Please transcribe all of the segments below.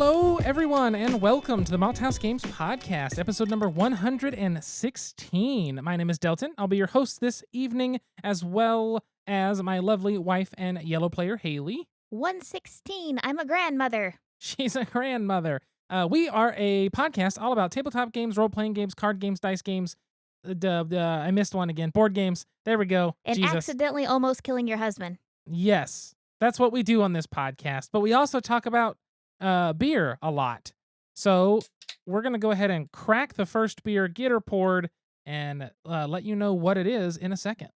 Hello, everyone, and welcome to the Malthaus Games Podcast, episode number 116. My name is Delton. I'll be your host this evening, as well as my lovely wife and yellow player, Haley. 116. I'm a grandmother. She's a grandmother. We are a podcast all about tabletop games, role-playing games, card games, dice games. I missed one again. Board games. There we go. And Jesus. accidentally almost killing your husband. Yes, that's what we do on this podcast. But we also talk about beer a lot. So we're going to go ahead and crack the first beer, get her poured, and let you know what it is in a second.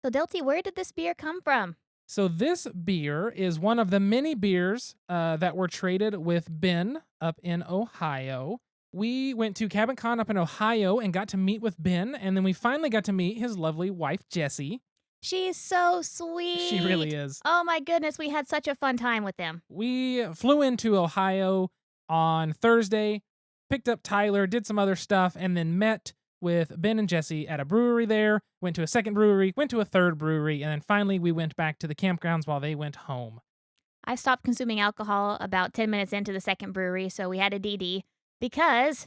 So, Delty, where did this beer come from? So this beer is one of the many beers that were traded with Ben up in Ohio. We went to CabinCon up in Ohio and got to meet with Ben, and then we finally got to meet his lovely wife, Jessie. She's so sweet. She really is. Oh my goodness, we had such a fun time with them. We flew into Ohio on Thursday, picked up Tyler, did some other stuff, and then met with Ben and Jessie at a brewery there, went to a second brewery, went to a third brewery, and then finally we went back to the campgrounds while they went home. I stopped consuming alcohol about 10 minutes into the second brewery, so we had a DD because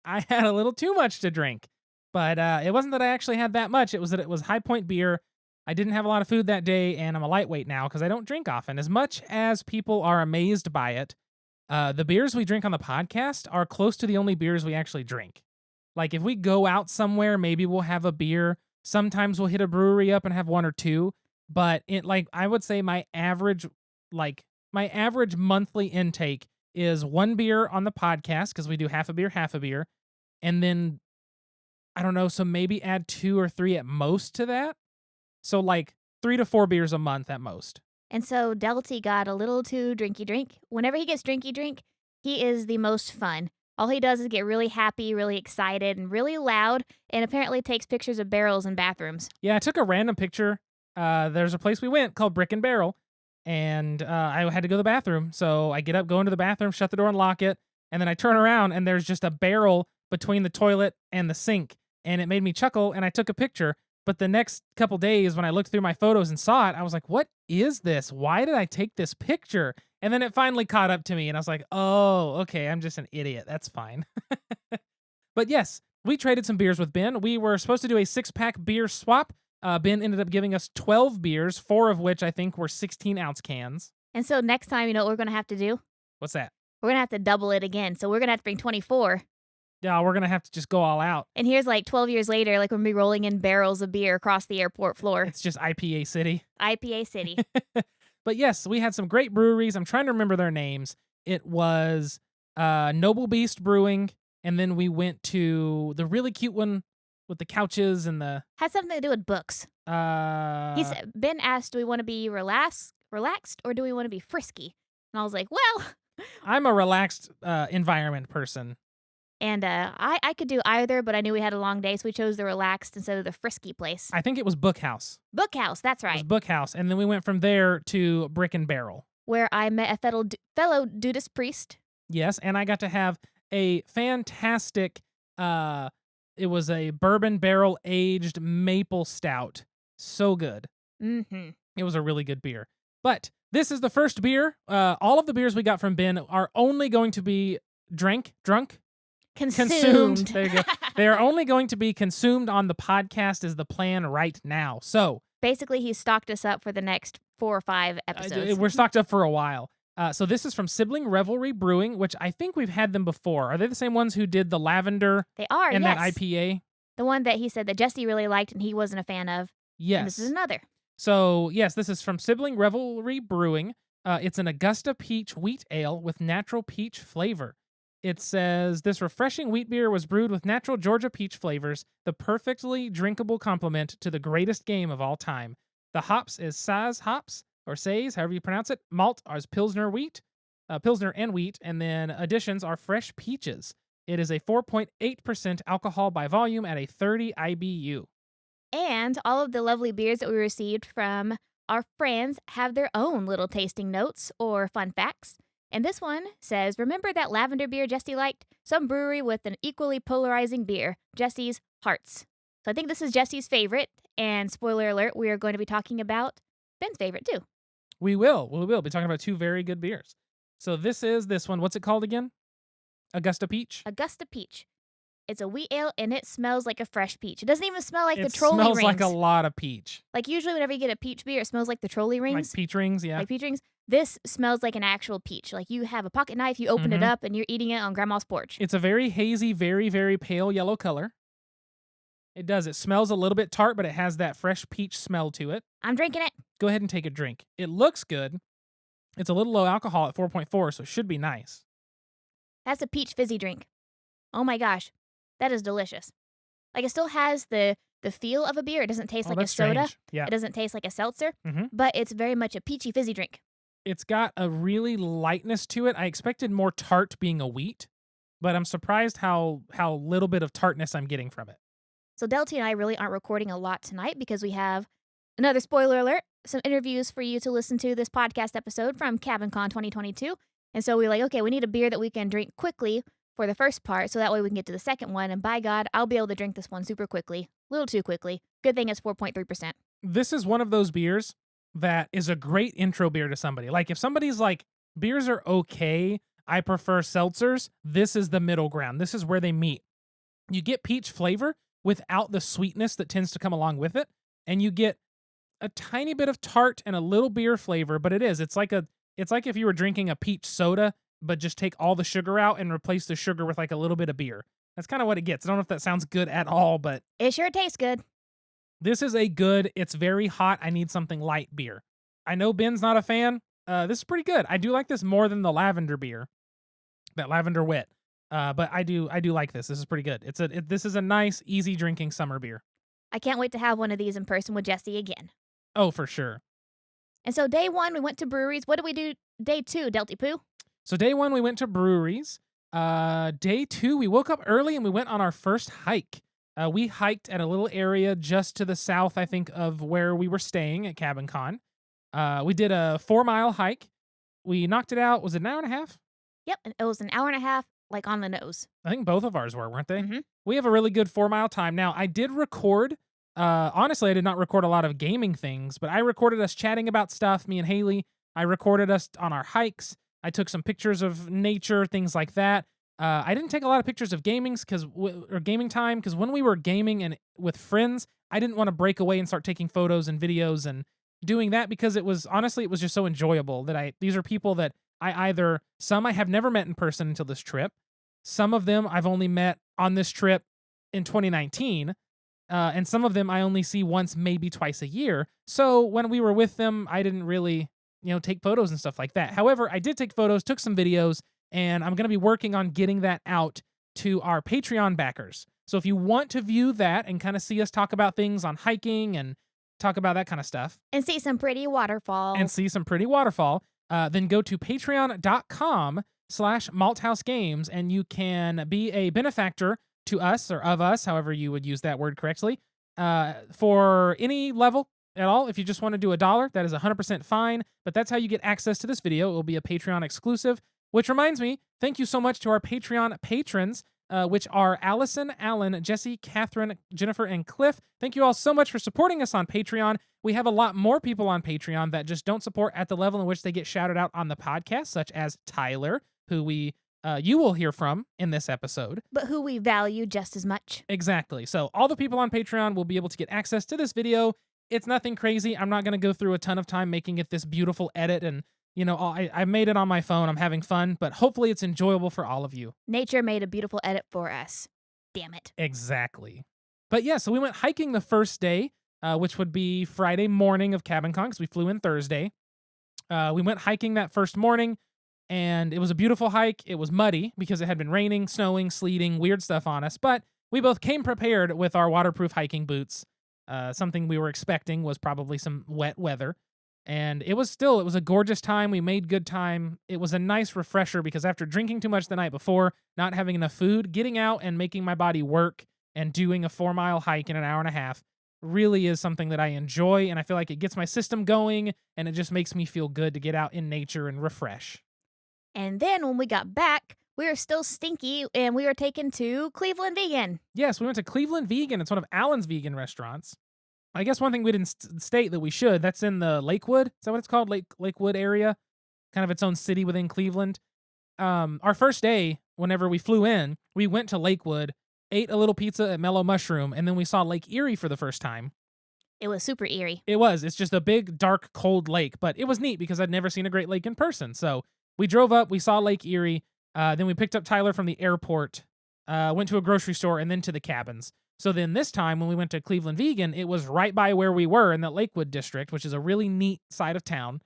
I had a little too much to drink, but it wasn't that I actually had that much. It was that it was High Point beer. I didn't have a lot of food that day, and I'm a lightweight now because I don't drink often. As much as people are amazed by it, the beers we drink on the podcast are close to the only beers we actually drink. Like, if we go out somewhere, maybe we'll have a beer. Sometimes we'll hit a brewery up and have one or two. But I would say my average monthly intake is one beer on the podcast because we do half a beer, and then I don't know, so maybe add 2 or 3 at most to that. So like 3 to 4 beers a month at most. And so Delty got a little too drinky drink. Whenever he gets drinky drink, he is the most fun. All he does is get really happy, really excited, and really loud, and apparently takes pictures of barrels in bathrooms. Yeah, I took a random picture. There's a place we went called Brick and Barrel, and I had to go to the bathroom. So I get up, go into the bathroom, shut the door and lock it, and then I turn around and there's just a barrel between the toilet and the sink, and it made me chuckle, and I took a picture. But the next couple days when I looked through my photos and saw it, I was like, what is this? Why did I take this picture? And then it finally caught up to me, and I was like, oh, okay, I'm just an idiot. That's fine. But yes, we traded some beers with Ben. We were supposed to do a 6-pack beer swap. Ben ended up giving us 12 beers, 4 of which I think were 16-ounce cans. And so next time, you know what we're going to have to do? What's that? We're going to have to double it again. So we're going to have to bring 24. Yeah, we're going to have to just go all out. And here's like 12 years later, like we're going to be rolling in barrels of beer across the airport floor. It's just IPA City. IPA City. But yes, we had some great breweries. I'm trying to remember their names. It was Noble Beast Brewing, and then we went to the really cute one with the couches and the... Had something to do with books. He said, Ben asked, do we want to be relaxed or do we want to be frisky? And I was like, well... I'm a relaxed environment person. And I could do either, but I knew we had a long day, so we chose the relaxed instead of the frisky place. I think it was Bookhouse. Bookhouse, that's right. It was Bookhouse, and then we went from there to Brick and Barrel. Where I met a fellow Dudas priest. Yes, and I got to have a fantastic, it was a bourbon barrel-aged maple stout. So good. Mm-hmm. It was a really good beer. But this is the first beer. All of the beers we got from Ben are only going to be drunk. Consumed. There you go. They are only going to be consumed on the podcast is the plan right now. So basically, he stocked us up for the next 4 or 5 episodes. We're stocked up for a while. So this is from Sibling Revelry Brewing, which I think we've had them before. Are they the same ones who did the lavender? They are, and yes. that IPA? The one that he said that Jesse really liked and he wasn't a fan of. Yes. And this is another. So yes, this is from Sibling Revelry Brewing. It's an Augusta peach wheat ale with natural peach flavor. It says, this refreshing wheat beer was brewed with natural Georgia peach flavors, the perfectly drinkable complement to the greatest game of all time. The hops is Saz hops, or Says, however you pronounce it. Malt is Pilsner and wheat, and then additions are fresh peaches. It is a 4.8% alcohol by volume at a 30 IBU. And all of the lovely beers that we received from our friends have their own little tasting notes or fun facts. And this one says, remember that lavender beer Jesse liked? Some brewery with an equally polarizing beer, Jesse's Hearts. So I think this is Jesse's favorite. And spoiler alert, we are going to be talking about Ben's favorite too. We will be talking about 2 very good beers. So this is this one. What's it called again? Augusta Peach? Augusta Peach. It's a wheat ale and it smells like a fresh peach. It doesn't even smell like the It trolley smells rings. like a lot of peach. Like usually whenever you get a peach beer, it smells like the trolley rings. Like peach rings, yeah. Like peach rings. This smells like an actual peach. Like you have a pocket knife, you open it up, and you're eating it on grandma's porch. It's a very hazy, very, very pale yellow color. It does. It smells a little bit tart, but it has that fresh peach smell to it. I'm drinking it. Go ahead and take a drink. It looks good. It's a little low alcohol at 4.4, so it should be nice. That's a peach fizzy drink. Oh my gosh. That is delicious. Like it still has the feel of a beer. It doesn't taste like a soda. Strange. Yeah. It doesn't taste like a seltzer, Mhm. but it's very much a peachy fizzy drink. It's got a really lightness to it. I expected more tart being a wheat, but I'm surprised how little bit of tartness I'm getting from it. So Delty and I really aren't recording a lot tonight because we have another spoiler alert, some interviews for you to listen to this podcast episode from CabinCon 2022. And so we're like, okay, we need a beer that we can drink quickly for the first part so that way we can get to the second one. And by God, I'll be able to drink this one super quickly. A little too quickly. Good thing it's 4.3%. This is one of those beers that is a great intro beer to somebody. Like if somebody's like, beers are okay, I prefer seltzers, this is the middle ground. This is where they meet. You get peach flavor without the sweetness that tends to come along with it, and you get a tiny bit of tart and a little beer flavor, but it's like if you were drinking a peach soda, but just take all the sugar out and replace the sugar with like a little bit of beer. That's kind of what it gets. I don't know if that sounds good at all, but It sure tastes good. this is a good, it's very hot, I need something light beer. I know Ben's not a fan. This is pretty good. I do like this more than the lavender beer, that lavender wit. But I do like this. This is pretty good. This is a nice, easy drinking summer beer. I can't wait to have one of these in person with Jesse again. Oh, for sure. And so day one, we went to breweries. What did we do day two, Delty Poo? So day one, we went to breweries. Day two, we woke up early and we went on our first hike. We hiked at a little area just to the south, I think, of where we were staying at CabinCon. We did a 4-mile hike. We knocked it out. Was it an hour and a half? Yep, and it was an hour and a half, like on the nose. I think both of ours were, weren't they? Mhm. We have a really good 4-mile time. Now, I did record. Honestly, I did not record a lot of gaming things, but I recorded us chatting about stuff, me and Haley. I recorded us on our hikes. I took some pictures of nature, things like that. I didn't take a lot of pictures of gaming time because when we were gaming and with friends, I didn't want to break away and start taking photos and videos and doing that because it was just so enjoyable that these are people that some I have never met in person until this trip. Some of them I've only met on this trip in 2019. And some of them I only see once, maybe twice a year. So when we were with them, I didn't really, take photos and stuff like that. However, I did take photos, took some videos, and I'm going to be working on getting that out to our Patreon backers. So if you want to view that and kind of see us talk about things on hiking and talk about that kind of stuff. And see some pretty waterfalls. Then go to patreon.com/malthausgames and you can be a benefactor to us or of us, however you would use that word correctly, for any level at all. If you just want to do $1, that is 100% fine, but that's how you get access to this video. It will be a Patreon exclusive, which reminds me, thank you so much to our Patreon patrons, which are Allison, Alan, Jesse, Catherine, Jennifer, and Cliff. Thank you all so much for supporting us on Patreon. We have a lot more people on Patreon that just don't support at the level in which they get shouted out on the podcast, such as Tyler, who you will hear from in this episode. But who we value just as much. Exactly. So all the people on Patreon will be able to get access to this video. It's nothing crazy. I'm not going to go through a ton of time making it this beautiful edit and I made it on my phone. I'm having fun, but hopefully it's enjoyable for all of you. Nature made a beautiful edit for us. Damn it. Exactly. But yeah, so we went hiking the first day, which would be Friday morning of CabinCon because we flew in Thursday. We went hiking that first morning, and it was a beautiful hike. It was muddy because it had been raining, snowing, sleeting, weird stuff on us, but we both came prepared with our waterproof hiking boots. Something we were expecting was probably some wet weather. And it was a gorgeous time. We made good time. It was a nice refresher because after drinking too much the night before, not having enough food, getting out and making my body work and doing a 4-mile hike in an hour and a half really is something that I enjoy. And I feel like it gets my system going and it just makes me feel good to get out in nature and refresh. And then when we got back, we were still stinky and we were taken to Cleveland Vegan. Yes, we went to Cleveland Vegan. It's one of Alan's vegan restaurants. I guess one thing we didn't state that we should, that's in the Lakewood. Is that what it's called? Lakewood area? kind of its own city within Cleveland. Our first day, whenever we flew in, we went to Lakewood, ate a little pizza at Mellow Mushroom, and then we saw Lake Erie for the first time. It was super eerie. It was. It's just a big, dark, cold lake, but it was neat because I'd never seen a Great Lake in person. So we drove up, we saw Lake Erie, then we picked up Tyler from the airport, went to a grocery store, and then to the cabins. So then this time when we went to Cleveland Vegan, it was right by where we were in the Lakewood district, which is a really neat side of town.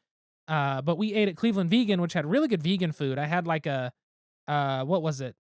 But we ate at Cleveland Vegan, which had really good vegan food. I had like a, what was it?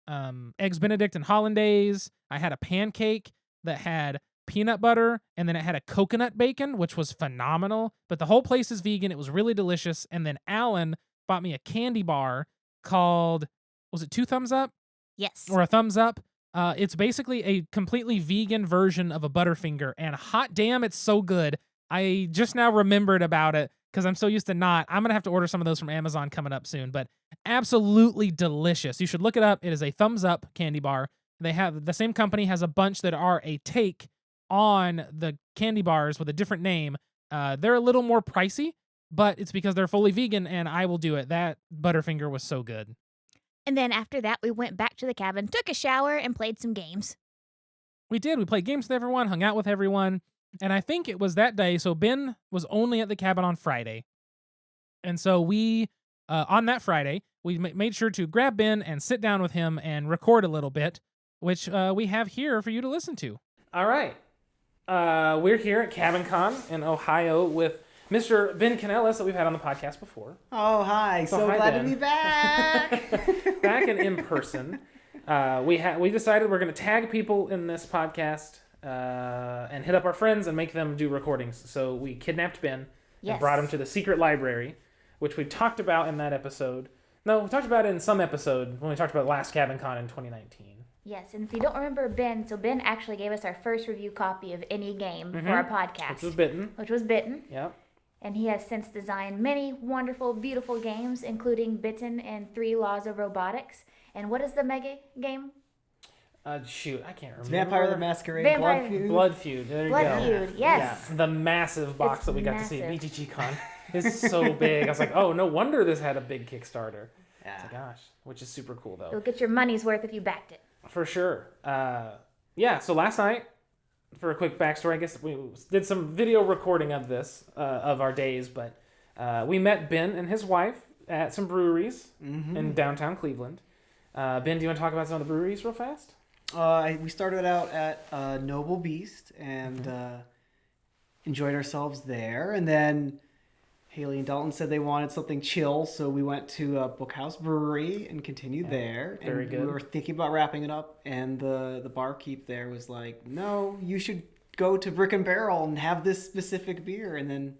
Eggs Benedict and hollandaise. I had a pancake that had peanut butter, and then it had a coconut bacon, which was phenomenal. But the whole place is vegan. It was really delicious. And then Alan bought me a candy bar called, was it 2 Thumbs Up? Yes. Or a Thumbs Up? It's basically a completely vegan version of a Butterfinger, and hot damn, it's so good. I just now remembered about it because I'm so used to not. I'm going to have to order some of those from Amazon coming up soon, but absolutely delicious. You should look it up. It is a Thumbs Up candy bar. They have, the same company has a bunch that are a take on the candy bars with a different name. They're a little more pricey, but it's because they're fully vegan, and I will do it. That Butterfinger was so good. And then after that, we went back to the cabin, took a shower, and played some games. We did. We played games with everyone, hung out with everyone. And I think it was that day. So Ben was only at the cabin on Friday. And so we, on that Friday, we made sure to grab Ben and sit down with him and record a little bit, which we have here for you to listen to. All right. We're here at CabinCon in Ohio with Mr. Ben Canellis that we've had on the podcast before. Oh, hi. So hi, glad Ben. to be back. Back and in person. We decided we're going to tag people in this podcast and hit up our friends and make them do recordings. So we kidnapped Ben and brought him to the secret library, which we talked about in that episode. No, we talked about it in some episode when we talked about last CabinCon in 2019. Yes, and if you don't remember Ben, so Ben actually gave us our first review copy of any game for our podcast. Which was Bitten. Yep. And he has since designed many wonderful, beautiful games, including Bitten and 3 Laws of Robotics. And what is the mega game? Shoot, I can't remember. Vampire the Masquerade, Vampire. Blood Feud. There you go. Blood Feud, yes. Yeah, the massive box that we got to see at BGG-Con is so big. I was like, oh, no wonder this had a big Kickstarter. Yeah. Oh, gosh, which is super cool, though. You'll get your money's worth if you backed it. For sure. Yeah, so last night, for a quick backstory, I guess we did some video recording of this, of our days, but we met Ben and his wife at some breweries in downtown Cleveland. Ben, do you want to talk about some of the breweries real fast? We started out at Noble Beast and enjoyed ourselves there. And then Haley and Dalton said they wanted something chill, so we went to Bookhouse Brewery and continued there. Very good. We were thinking about wrapping it up, and the barkeep there was like, no, you should go to Brick and Barrel and have this specific beer. And then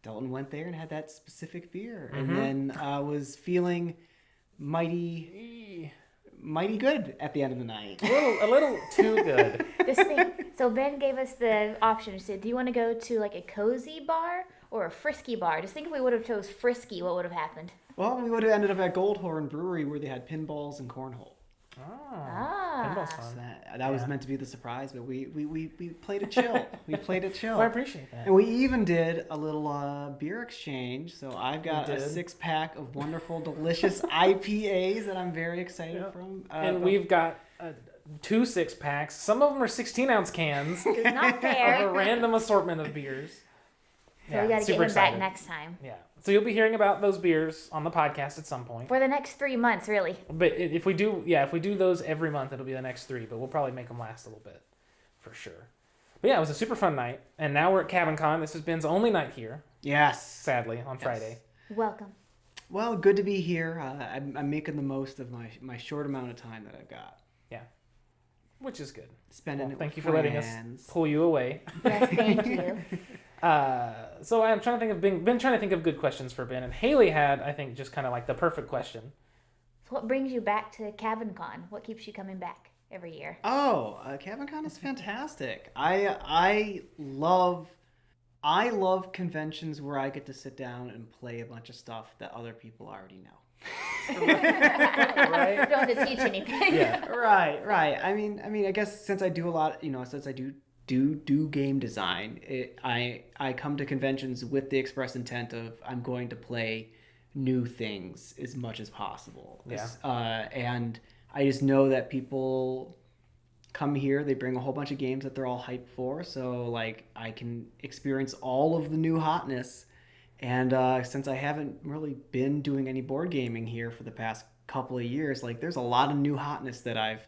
Dalton went there and had that specific beer. And then was feeling mighty good at the end of the night. A little too good. Just think, so Ben gave us the option. He said, do you want to go to like a cozy bar or a frisky bar? Just think if we would have chose frisky, what would have happened? Well, we would have ended up at Goldhorn Brewery where they had pinballs and cornhole. Pinball's fun. So that was meant to be the surprise, but we played it chill. We played it chill. Well, I appreciate that. And we even did a little beer exchange. So I've got a 6-pack of wonderful, delicious IPAs that I'm very excited from. And we've got 2 6-packs. Some of them are 16-ounce cans. It's not fair. Of a random assortment of beers. So we got to get him back next time. Yeah. So you'll be hearing about those beers on the podcast at some point. For the next 3 months, really. But if we do those every month, it'll be the next 3. But we'll probably make them last a little bit, for sure. But yeah, it was a super fun night. And now we're at CabinCon. This is Ben's only night here. Yes. Sadly, on Friday. Welcome. Well, good to be here. I'm making the most of my short amount of time that I've got. Yeah. Which is good. Spending it thank with you for letting us pull you away. Yes, thank you. So I'm trying to think of trying to think of good questions for Ben, and Haley had, I think, just kind of like the perfect question. So what brings you back to CabinCon? What keeps you coming back every year? Oh, CabinCon is fantastic. I love conventions where I get to sit down and play a bunch of stuff that other people already know. Right? You don't have to teach anything. Yeah. Right. I mean, I guess since I do a lot, since I do game design, I come to conventions with the express intent of I'm going to play new things as much as possible. Yeah. And I just know that people come here, they bring a whole bunch of games that they're all hyped for, so like I can experience all of the new hotness. And since I haven't really been doing any board gaming here for the past couple of years, like there's a lot of new hotness that I've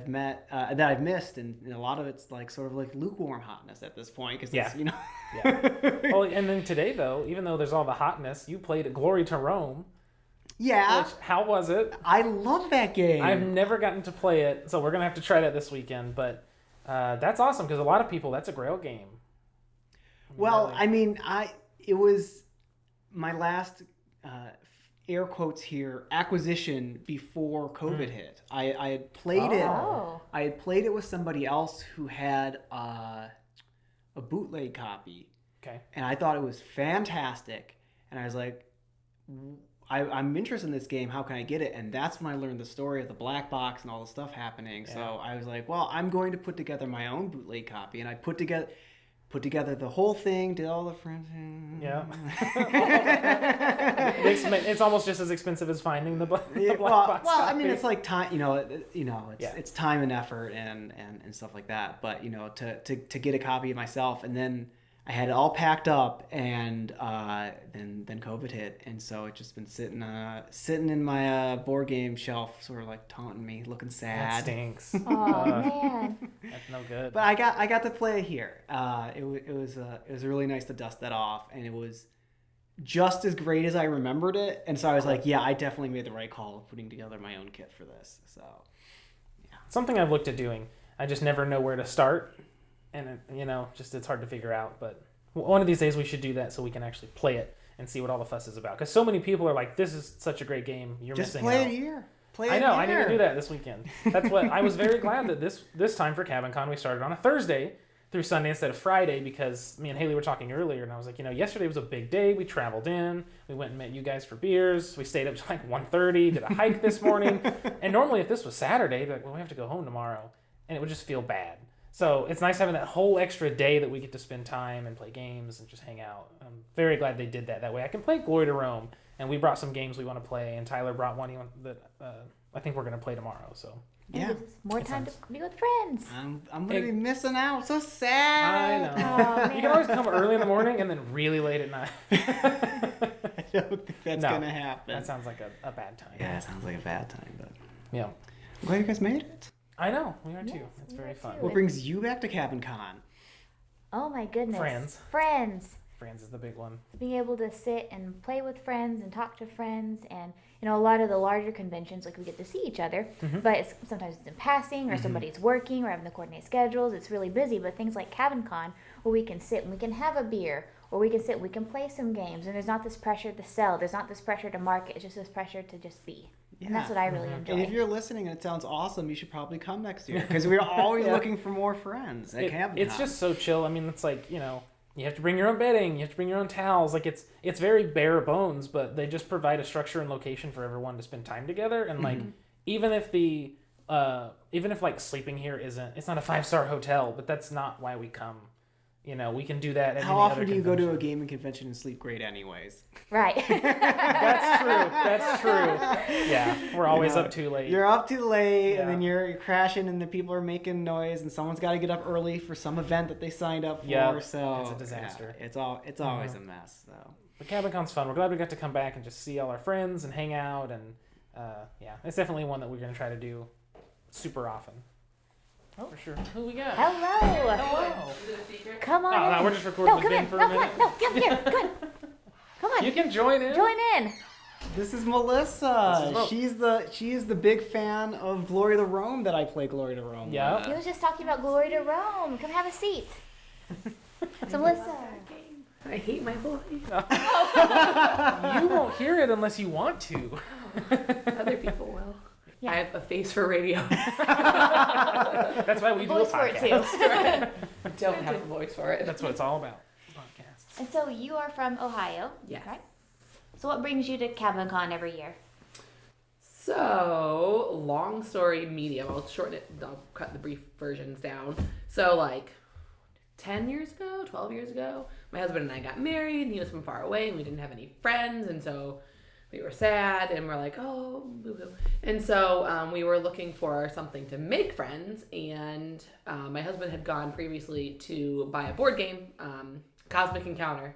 met that I've missed, and a lot of it's like sort of like lukewarm hotness at this point because Yeah. you know. Well, and then today though, even though there's all the hotness, you played Glory to Rome. Yeah. Which, how was it? I love that game. I've never gotten to play it, so we're gonna have to try that this weekend. But that's awesome because a lot of people, that's a Grail game. Well, Really. I mean, it was my last air quotes here acquisition before COVID hit. I had played it. Oh. I had played it with somebody else who had a bootleg copy, Okay. and I thought it was fantastic. And I was like, I'm interested in this game. How can I get it? And that's when I learned the story of the black box and all the stuff happening. Yeah. So I was like, well, I'm going to put together my own bootleg copy, and I put together the whole thing, did all the friends. Yeah. It's almost just as expensive as finding the black box. Well, I mean, copy. it's like time. Yeah. It's time and effort and stuff like that. But to get a copy of myself, and then I had it all packed up, and then COVID hit, and so it's just been sitting in my board game shelf, sort of like taunting me, looking That sad. stinks. Oh man. That's no good. But I got to play it here. It was really nice to dust that off, and it was just as great as I remembered it. And so I was like, yeah, I definitely made the right call of putting together my own kit for this. So Something I've looked at doing. I just never know where to start, and it's hard to figure out. But one of these days we should do that so we can actually play it and see what all the fuss is about. Because so many people are like, "This is such a great game. You're just missing play out." it here. I know. I need to do that this weekend. That's what I was very glad that this time for CabinCon we started on a Thursday through Sunday instead of Friday, because me and Haley were talking earlier, and I was like, yesterday was a big day. We traveled in, we went and met you guys for beers. We stayed up to like 1:30, did a hike this morning, and normally if this was Saturday, I'd be like, well, we have to go home tomorrow, and it would just feel bad. So it's nice having that whole extra day that we get to spend time and play games and just hang out. I'm very glad they did that. That way I can play Glory to Rome, and we brought some games we want to play, and Tyler brought one that I think we're going to play tomorrow. So Yeah. More time to be with friends. I'm gonna be missing out. So sad. I know. Oh, man. You can always come early in the morning and then really late at night. I don't think that's No, gonna happen. That sounds like a bad time. Yeah, it sounds like a bad time, but Yeah. I'm glad you guys made it. I know. We are too. Yes, It's we very are fun. too. What brings you back to CabinCon? Oh my goodness. Friends. Friends. Friends is the big one. Being able to sit and play with friends and talk to friends, and a lot of the larger conventions, like we get to see each other, but sometimes it's in passing, or somebody's working, or having to coordinate schedules. It's really busy. But things like CabinCon, where we can sit and we can have a beer, or we can sit and we can play some games, and there's not this pressure to sell, there's not this pressure to market, it's just this pressure to just be. And that's what I really enjoy. And if you're listening and it sounds awesome, you should probably come next year, because we're always looking for more friends at CabinCon. It's just so chill. I mean, it's like, you have to bring your own bedding, you have to bring your own towels. Like it's very bare bones, but they just provide a structure and location for everyone to spend time together. And like even if like sleeping here it's not a 5-star hotel, but that's not why we come. We can do that at How any often other do you go to a convention. gaming convention and sleep great anyways? Right. That's true. Yeah, we're always up too late. You're up too late, Yeah. and then you're crashing, and the people are making noise, and someone's got to get up early for some event that they signed up for. Yeah, So it's a disaster. Yeah, it's always a mess. So But CabinCon's fun. We're glad we got to come back and just see all our friends and hang out, and it's definitely one that we're going to try to do super often. Oh, for sure. Who we got? Hello. Hello. Come on No, in. we're just recording No, with come Ben in. for No, a come on. minute. No, come here. Good. Come on. You can join in. Join in. this is Melissa. This is Mo. She is the big fan of Glory to Rome that I play Glory to Rome. Yeah. with. He was just talking about Glory to Rome. Come have a seat. So, Melissa. I hate my voice. You won't hear it unless you want to. Other people will. Yeah. I have a face for radio. That's why we do a Voice for it, podcast. I don't have a voice for it. That's what it's all about. Podcasts. And so you are from Ohio, Yes. right? So what brings you to CabinCon every year? So, long story medium. I'll shorten it. I'll cut the brief versions down. So, like 10 years ago, 12 years ago, my husband and I got married, and he was from far away, and we didn't have any friends, and so we were sad and we're like, oh, boo-hoo. And so we were looking for something to make friends. And my husband had gone previously to buy a board game, Cosmic Encounter.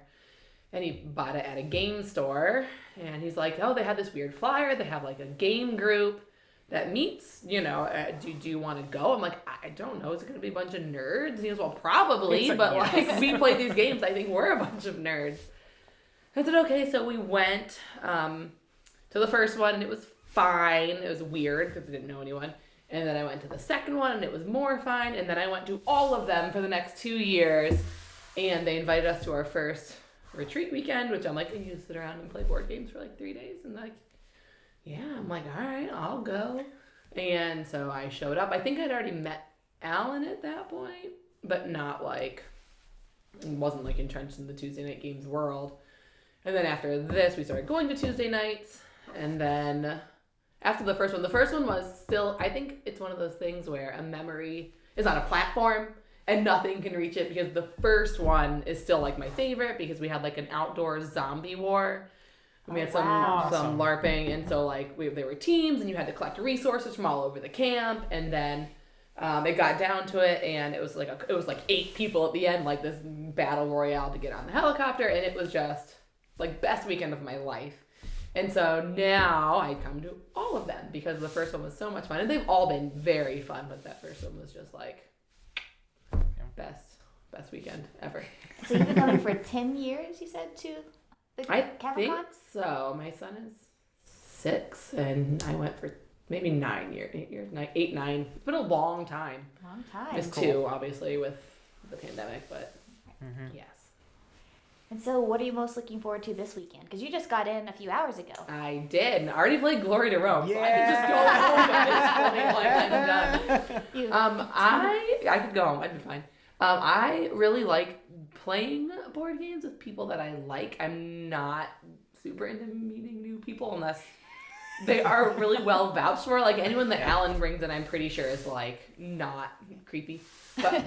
And he bought it at a game store. And he's like, oh, they had this weird flyer. They have like a game group that meets, do you want to go? I'm like, I don't know. Is it going to be a bunch of nerds? And he goes, well, probably. But like, we play these games. I think we're a bunch of nerds. I said, okay. So we went to the first one and it was fine. It was weird because I didn't know anyone. And then I went to the second one and it was more fine. And then I went to all of them for the next 2 years. And they invited us to our first retreat weekend, which I'm like, you just sit around and play board games for like 3 days. And like, yeah, I'm like, all right, I'll go. And so I showed up. I think I'd already met Alan at that point, but not like, wasn't like entrenched in the Tuesday night games world. And then after this, we started going to Tuesday nights. And then after the first one was still, I think it's one of those things where a memory is on a platform and nothing can reach it, because the first one is still like my favorite because we had like an outdoor zombie war. We had some LARPing, and so like there were teams, and you had to collect resources from all over the camp, and then it got down to it, and it was like 8 people at the end, like this battle royale to get on the helicopter, and it was just like best weekend of my life. And so now I come to all of them because the first one was so much fun, and they've all been very fun, but that first one was just like best weekend ever. So you've been coming for 10 years, you said, to the I CabinCon? think so. My son is 6, and I went for maybe 9 years, 8 years, 8, 9. It's been a long time. Long time. Missed 2, obviously, with the pandemic, but yes. And so what are you most looking forward to this weekend? Because you just got in a few hours ago. I did, and I already played Glory to Rome, so I could just go home at this point, like I'm done. I could go home. I'd be fine. I really like playing board games with people that I like. I'm not super into meeting new people unless they are really well vouched for. Like anyone that Alan brings in, I'm pretty sure is like not creepy. But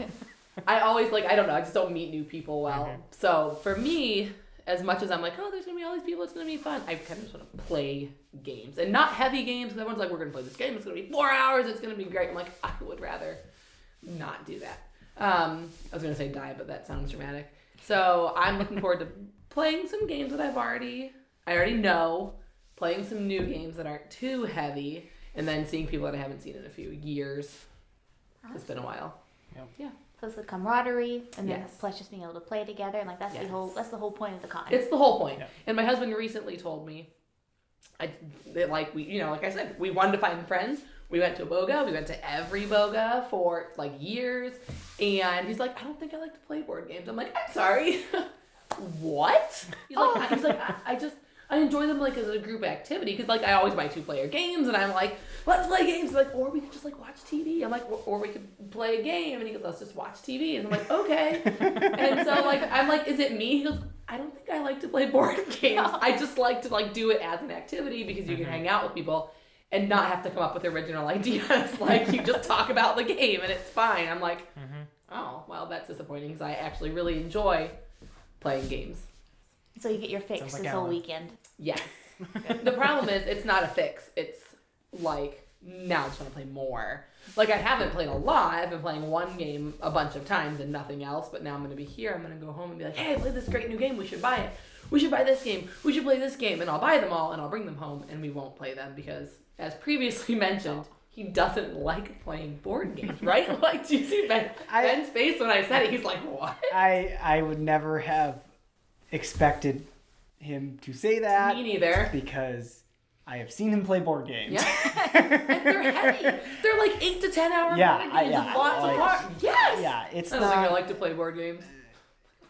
I always I don't know, I just don't meet new people well. So for me, as much as I'm like, oh, there's gonna be all these people, it's gonna be fun, I kind of just want to play games. And not heavy games, because everyone's like, we're gonna play this game, it's gonna be 4 hours, it's gonna be great. I'm like, I would rather not do that. I was going to say die, but that sounds dramatic. So I'm looking forward to playing some games that I already know, playing some new games that aren't too heavy, and then seeing people that I haven't seen in a few years. Awesome. It's been a while. Yep. Yeah. So it's the camaraderie, and then yes. plus just being able to play together, and like that's yes. the whole point of the con. It's the whole point. Yeah. And my husband recently told me, like I said, we wanted to find friends. We went to a boga. We went to every boga for like years. And he's like, I don't think I like to play board games. I'm like, I'm sorry. What? He's like, I enjoy them like as a group activity. Because like I always buy 2-player games. And I'm like, let's play games. Like, or we could just like watch TV. I'm like, or we could play a game. And he goes, let's just watch TV. And I'm like, okay. And so like, I'm like, is it me? He goes, I don't think I like to play board games. No. I just like to like do it as an activity because you can hang out with people and not have to come up with original ideas. Like, you just talk about the game and it's fine. I'm like, oh, well, that's disappointing because I actually really enjoy playing games. So you get your fix this whole weekend. Yes. The problem is it's not a fix. It's like, now I just want to play more. Like, I haven't played a lot. I've been playing one game a bunch of times and nothing else. But now I'm going to be here. I'm going to go home and be like, hey, I played this great new game. We should buy it. We should buy this game. We should play this game. And I'll buy them all and I'll bring them home. And we won't play them because, as previously mentioned, he doesn't like playing board games, right? Like, do you see Ben's face when I said it? He's like, what? I would never have expected him to say that. Me neither. Because I have seen him play board games. Yeah. And they're heavy. They're like 8 to 10 hour board games with lots of cards. Yes. Yeah, it's I not. don't think I like to play board games.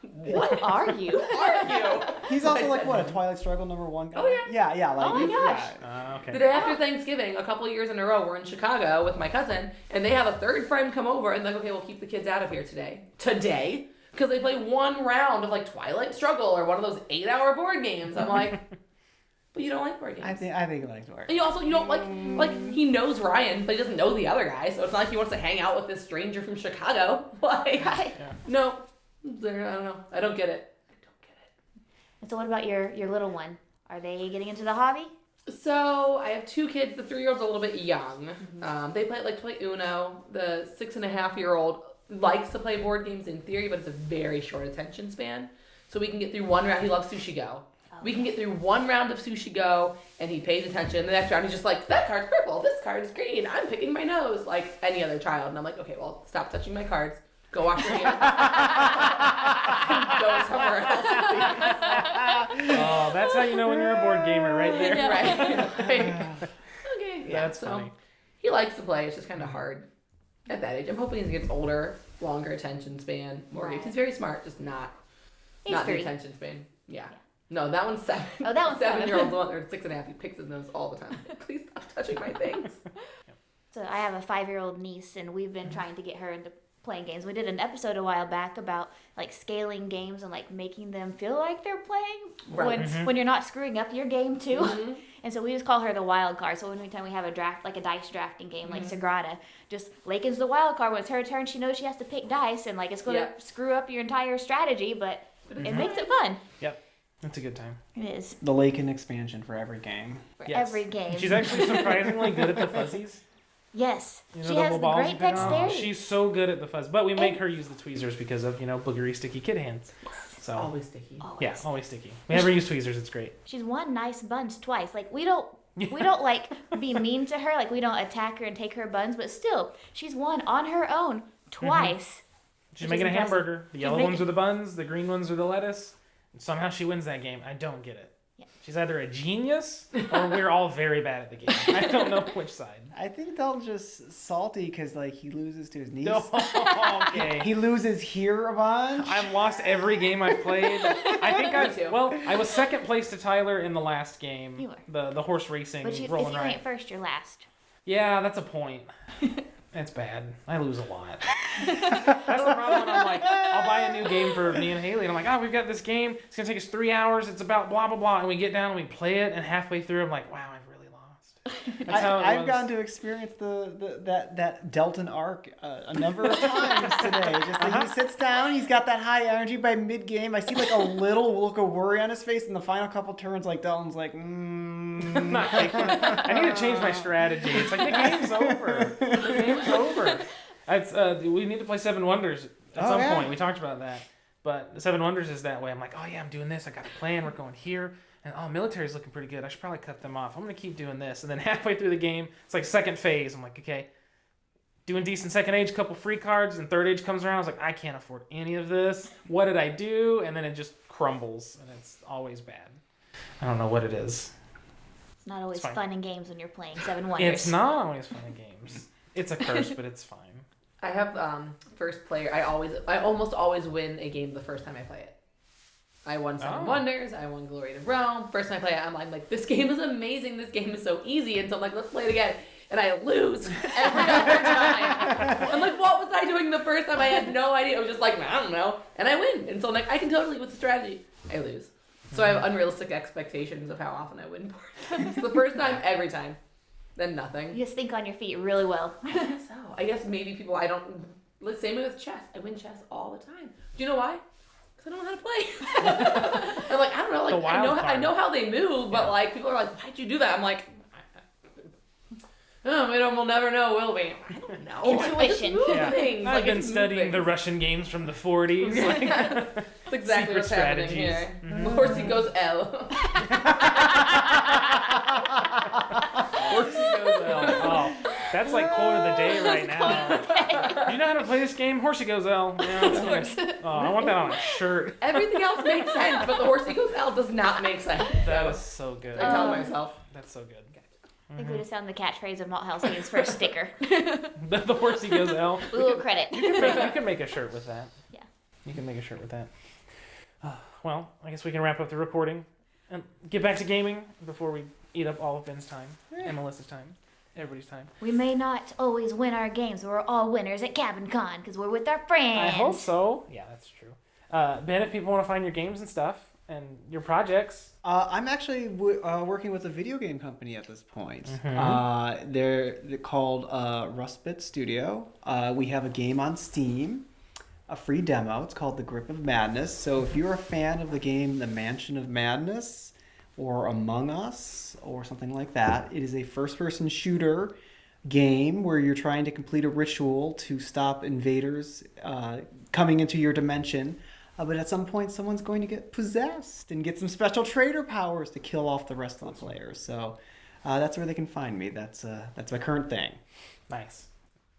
What are you? Who are you? He's also like what, a Twilight Struggle #1 guy? Oh yeah. Yeah. Like, oh my gosh. Okay. The day after Thanksgiving, a couple of years in a row, we're in Chicago with my cousin, and they have a third friend come over, and they're like, okay, we'll keep the kids out of here today. Because they play one round of like Twilight Struggle or one of those 8-hour board games. I'm like, but you don't like board games. I think he likes board. And you don't like he knows Ryan, but he doesn't know the other guy, so it's not like he wants to hang out with this stranger from Chicago. Like, no, I don't know. I don't get it. And so what about your little one? Are they getting into the hobby? So I have 2 kids. The 3-year-old's a little bit young. They like to play Uno. The 6.5-year-old likes to play board games in theory, but it's a very short attention span. So we can get through one round. He loves Sushi Go. We can get through one round of Sushi Go, and he pays attention. The next round, he's just like, that card's purple, this card's green, I'm picking my nose, like any other child. And I'm like, okay, well, stop touching my cards. Go wash your hands. Go somewhere else, please. Oh, that's how you know when you're a board gamer, right there. Right. Okay, yeah, That's so funny. he likes to play. It's just kind of hard at that age. I'm hoping as he gets older, longer attention span, more games. Right. He's very smart, just not He's the 3. attention span. Yeah. No, that one's 7. Oh, that one's 7. 7-year-old one, or 6.5. He picks his nose all the time. Please stop touching my things. So I have a 5-year-old niece, and we've been trying to get her into playing games. We did an episode a while back about like scaling games and like making them feel like they're playing when you're not screwing up your game too. And so we just call her the wild card. So anytime we have a draft, like a dice drafting game, like Sagrada, just Lakin's the wild card. When it's her turn, she knows she has to pick dice, and like it's going to screw up your entire strategy, but it makes it fun. Yep. It's a good time. It is. The Lakin expansion for every game. For Yes. every game. She's actually surprisingly good at the fuzzies. Yes. You know, She the has little the balls great you pick on? dexterity. She's so good at the fuzz. But we make her use the tweezers because of, boogery sticky kid hands. So Always sticky. Always. yeah, always sticky. We have her use tweezers, it's great. She's won nice buns twice. Like we don't like be mean to her. Like we don't attack her and take her buns, but still, she's won on her own twice. She's Which making a is impressive. hamburger. The yellow ones are the buns, the green ones are the lettuce. And somehow she wins that game. I don't get it. Yeah. She's either a genius or we're all very bad at the game. I don't know which side. I think Dalton's just salty because he loses to his niece. Okay. He loses here a bunch. I've lost every game I've played. I think Me too. I was second place to Tyler in the last game. You were. The horse racing But if roll you and ride. ain't first, you're last. Yeah, that's a point. That's bad. I lose a lot. That's the problem when I'm like, I'll buy a new game for me and Haley, and I'm like, we've got this game. It's going to take us 3 hours. It's about blah, blah, blah. And we get down and we play it, and halfway through, I'm like, wow, I've really lost. That's how it I've was. gotten to experience that Delton arc a number of times today. Just he sits down, he's got that high energy by mid game. I see like a little look of worry on his face in the final couple turns. Like Delton's like, I need to change my strategy. It's like the game's over. The game's over. We need to play Seven Wonders at some point. We talked about that. But the Seven Wonders is that way. I'm like, I'm doing this. I got a plan. We're going here. And military's looking pretty good. I should probably cut them off. I'm going to keep doing this. And then halfway through the game, it's like second phase. I'm like, okay, doing decent second age, couple free cards, and third age comes around. I was like, I can't afford any of this. What did I do? And then it just crumbles. And it's always bad. I don't know what it is. It's not always fine. fun in games when you're playing Seven Wonders. It's not always fun in games. It's a curse, but it's fine. I have first player. I almost always win a game the first time I play it. I won Seven Wonders. I won Glory to Rome. First time I play it, I'm like, this game is amazing. This game is so easy. And so I'm like, let's play it again. And I lose every other time. I'm like, what was I doing the first time? I had no idea. I was just like, I don't know. And I win. And so I'm like, I can totally with the strategy. I lose. So I have unrealistic expectations of how often I win board games. The first time, every time. Then nothing. You just think on your feet really well. I guess so. I guess maybe people same way with chess. I win chess all the time. Do you know why? Because I don't know how to play. I'm like, I don't know. Like I know how they move, but like people are like, why'd you do that? I'm like, we'll never know, will we? I don't know. Intuition. I just move things. I've been studying the Russian games from the 40s. That's exactly what's happening here. Mm-hmm. Horsey goes L. Horsey goes L. Oh, that's like quote of the day right now. Do you know how to play this game? Horsey goes L. Yeah, I want that on a shirt. Everything else makes sense, but the Horsey goes L does not make sense. That is so good. I tell myself. That's so good. I think we just found the catchphrase of Malthaus Games first sticker. The Horsey goes L. We will credit. You can make a shirt with that. Yeah. You can make a shirt with that. Well, I guess we can wrap up the recording and get back to gaming before we eat up all of Ben's time and Melissa's time, everybody's time. We may not always win our games, but we're all winners at CabinCon because we're with our friends. I hope so. Yeah, that's true. Ben, if people want to find your games and stuff and your projects. I'm actually working with a video game company at this point. They're called Rustbit Studio. We have a game on Steam, a free demo. It's called The Grip of Madness. So if you're a fan of the game The Mansion of Madness, or Among Us or something like that. It is a first-person shooter game where you're trying to complete a ritual to stop invaders coming into your dimension. But at some point, someone's going to get possessed and get some special trader powers to kill off the rest of the players. So that's where they can find me. That's my current thing. Nice.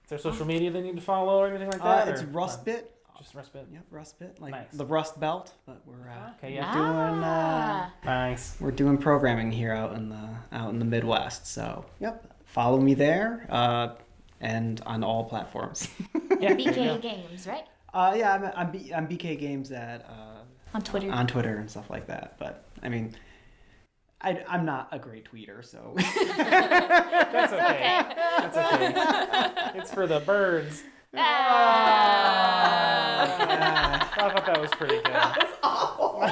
Is there social media they need to follow or anything like that? It's Rustbit. Just Rustbit. Yep, Rustbit. Like Nice. the Rust Belt, but we're Okay, yeah. doing Nice. we're doing programming here out in the Midwest. So yep, follow me there and on all platforms. Yeah. BK Games, right? Yeah, I'm BK Games at On Twitter. on Twitter and stuff like that. But I mean, I'm not a great tweeter, so That's okay. That's okay. It's for the birds. I thought that was pretty good. That's awful. All right,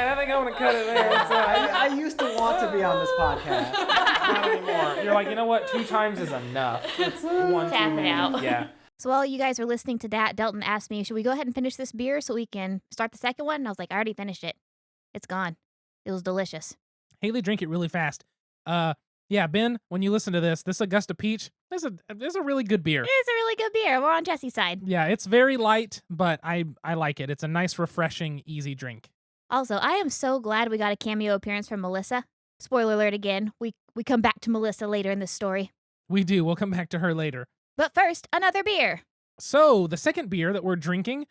I think I'm gonna cut it there. I used to want to be on this podcast. Not anymore. You're like, you know what? 2 times is enough. It's one Tap too it many. out. Yeah. So while you guys were listening to that, Delton asked me, should we go ahead and finish this beer so we can start the second one? And I was like, I already finished it. It's gone. It was delicious. Haley, drink it really fast. Yeah, Ben, when you listen to this Augusta Peach is a really good beer. It's a really good beer. We're on Jesse's side. Yeah, it's very light, but I like it. It's a nice, refreshing, easy drink. Also, I am so glad we got a cameo appearance from Melissa. Spoiler alert again. We come back to Melissa later in this story. We do. We'll come back to her later. But first, another beer. So the second beer that we're drinking,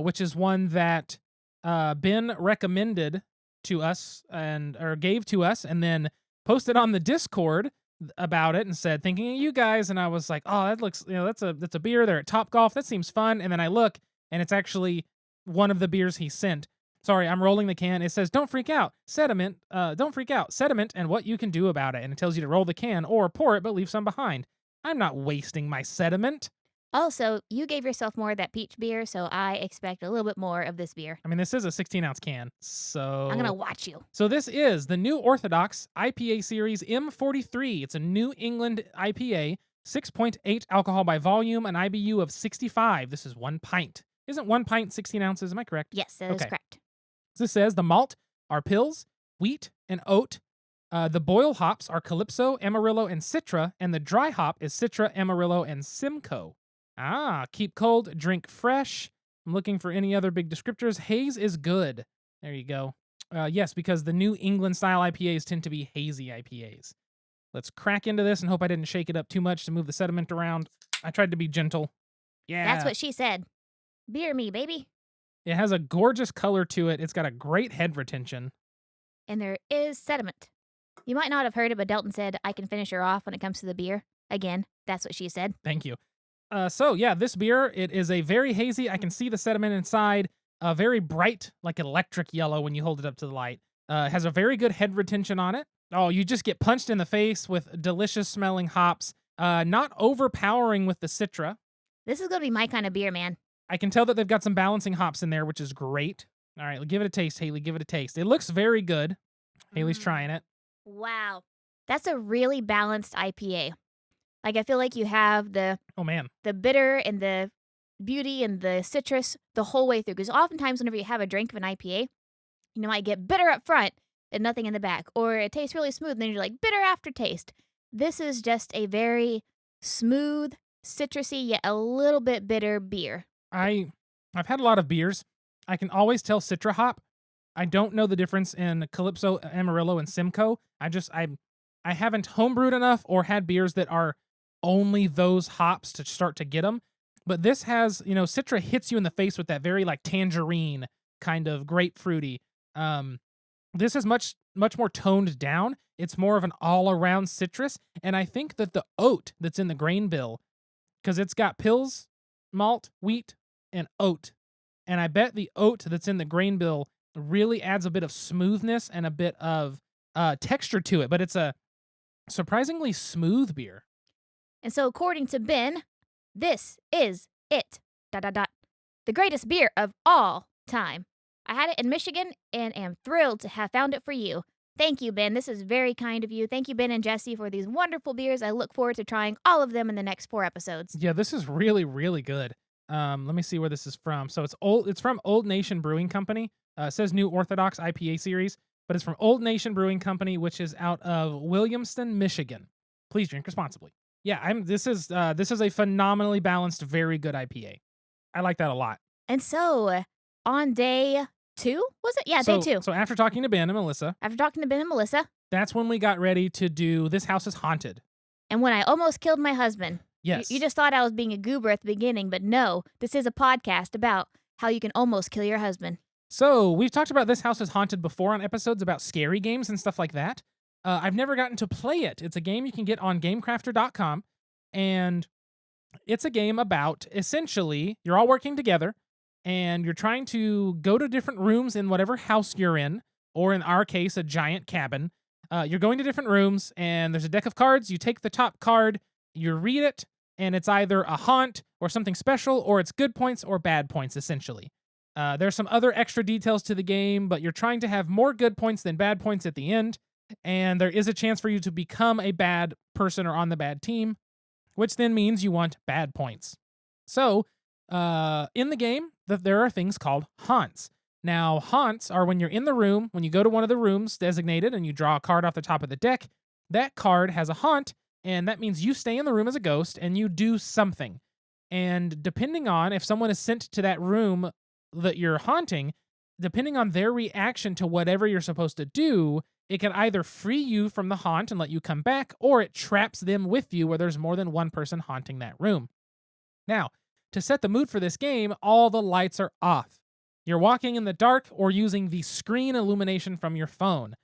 which is one that Ben recommended to us or gave to us, and then posted on the Discord about it and said, thinking of you guys. And I was like, oh, that looks, that's a beer there at Topgolf. That seems fun. And then I look, and it's actually one of the beers he sent. Sorry, I'm rolling the can. It says, don't freak out. Sediment, sediment and what you can do about it. And it tells you to roll the can or pour it, but leave some behind. I'm not wasting my sediment. Also, you gave yourself more of that peach beer, so I expect a little bit more of this beer. I mean, this is a 16-ounce can, so... I'm going to watch you. So this is the New Orthodox IPA series M43. It's a New England IPA, 6.8 alcohol by volume, an IBU of 65. This is 1 pint. Isn't 1 pint 16 ounces? Am I correct? Yes, that is Okay. correct. This says the malt are Pils, wheat, and oat. The boil hops are Calypso, Amarillo, and Citra, and the dry hop is Citra, Amarillo, and Simcoe. Keep cold, drink fresh. I'm looking for any other big descriptors. Haze is good. There you go. Yes, because the New England style IPAs tend to be hazy IPAs. Let's crack into this and hope I didn't shake it up too much to move the sediment around. I tried to be gentle. Yeah. That's what she said. Beer me, baby. It has a gorgeous color to it. It's got a great head retention. And there is sediment. You might not have heard it, but Delton said, I can finish her off when it comes to the beer. Again, that's what she said. Thank you. So yeah, this beer, it is a very hazy. I can see the sediment inside. Very bright, like electric yellow when you hold it up to the light. It has a very good head retention on it. Oh, you just get punched in the face with delicious smelling hops. Not overpowering with the Citra. This is going to be my kind of beer, man. I can tell that they've got some balancing hops in there, which is great. All right, give it a taste, Haley. Give it a taste. It looks very good. Haley's trying it. Wow. That's a really balanced IPA. Like, I feel like you have the bitter and the beauty and the citrus the whole way through. Because oftentimes whenever you have a drink of an IPA, you might get bitter up front and nothing in the back. Or it tastes really smooth and then you're like, bitter aftertaste. This is just a very smooth, citrusy, yet a little bit bitter beer. I've had a lot of beers. I can always tell Citra hop. I don't know the difference in Calypso, Amarillo, and Simcoe. I haven't homebrewed enough or had beers that are only those hops to start to get them. But this has, Citra hits you in the face with that very like tangerine kind of grapefruity. This is much more toned down. It's more of an all-around citrus. And I think that the oat that's in the grain bill, because it's got Pils, malt, wheat, and oat. And I bet the oat that's in the grain bill really adds a bit of smoothness and a bit of texture to it. But it's a surprisingly smooth beer. And so according to Ben, this is it. ... The greatest beer of all time. I had it in Michigan and am thrilled to have found it for you. Thank you, Ben. This is very kind of you. Thank you, Ben and Jesse, for these wonderful beers. I look forward to trying all of them in the next 4 episodes. Yeah, this is really, really good. Let me see where this is from. So it's from Old Nation Brewing Company. It says New Orthodox IPA series, but it's from Old Nation Brewing Company, which is out of Williamston, Michigan. Please drink responsibly. Yeah, this is a phenomenally balanced, very good IPA. I like that a lot. And so, on day 2, was it? Yeah, day 2. So after talking to Ben and Melissa, That's when we got ready to do This House is Haunted. And when I almost killed my husband. Yes. You just thought I was being a goober at the beginning, but no, this is a podcast about how you can almost kill your husband. So we've talked about This House is Haunted before on episodes about scary games and stuff like that. I've never gotten to play it. It's a game you can get on GameCrafter.com, and it's a game about, essentially, you're all working together, and you're trying to go to different rooms in whatever house you're in, or in our case, a giant cabin. You're going to different rooms, and there's a deck of cards. You take the top card, you read it, and it's either a haunt or something special, or it's good points or bad points, essentially. There's some other extra details to the game, but you're trying to have more good points than bad points at the end, and there is a chance for you to become a bad person or on the bad team, which then means you want bad points. So, in the game, there are things called haunts. Now, haunts are when you're in the room, when you go to one of the rooms designated and you draw a card off the top of the deck, that card has a haunt, and that means you stay in the room as a ghost and you do something. And depending on if someone is sent to that room that you're haunting, depending on their reaction to whatever you're supposed to do, it can either free you from the haunt and let you come back, or it traps them with you where there's more than one person haunting that room. Now, to set the mood for this game, all the lights are off. You're walking in the dark or using the screen illumination from your phone.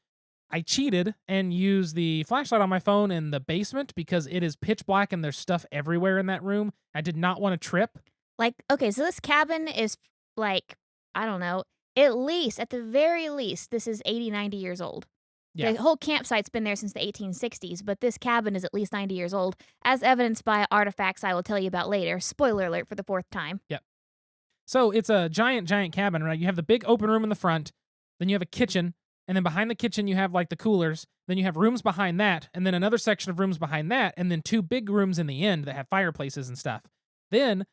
I cheated and used the flashlight on my phone in the basement because it is pitch black and there's stuff everywhere in that room. I did not want to trip. Like, okay, so this cabin is like, I don't know, at the very least, this is 80, 90 years old. Yeah. The whole campsite's been there since the 1860s, but this cabin is at least 90 years old, as evidenced by artifacts I will tell you about later. Spoiler alert for the 4th time. Yep. So it's a giant cabin, right? You have the big open room in the front, then you have a kitchen, and then behind the kitchen you have like the coolers, then you have rooms behind that, and then another section of rooms behind that, and then 2 big rooms in the end that have fireplaces and stuff. Then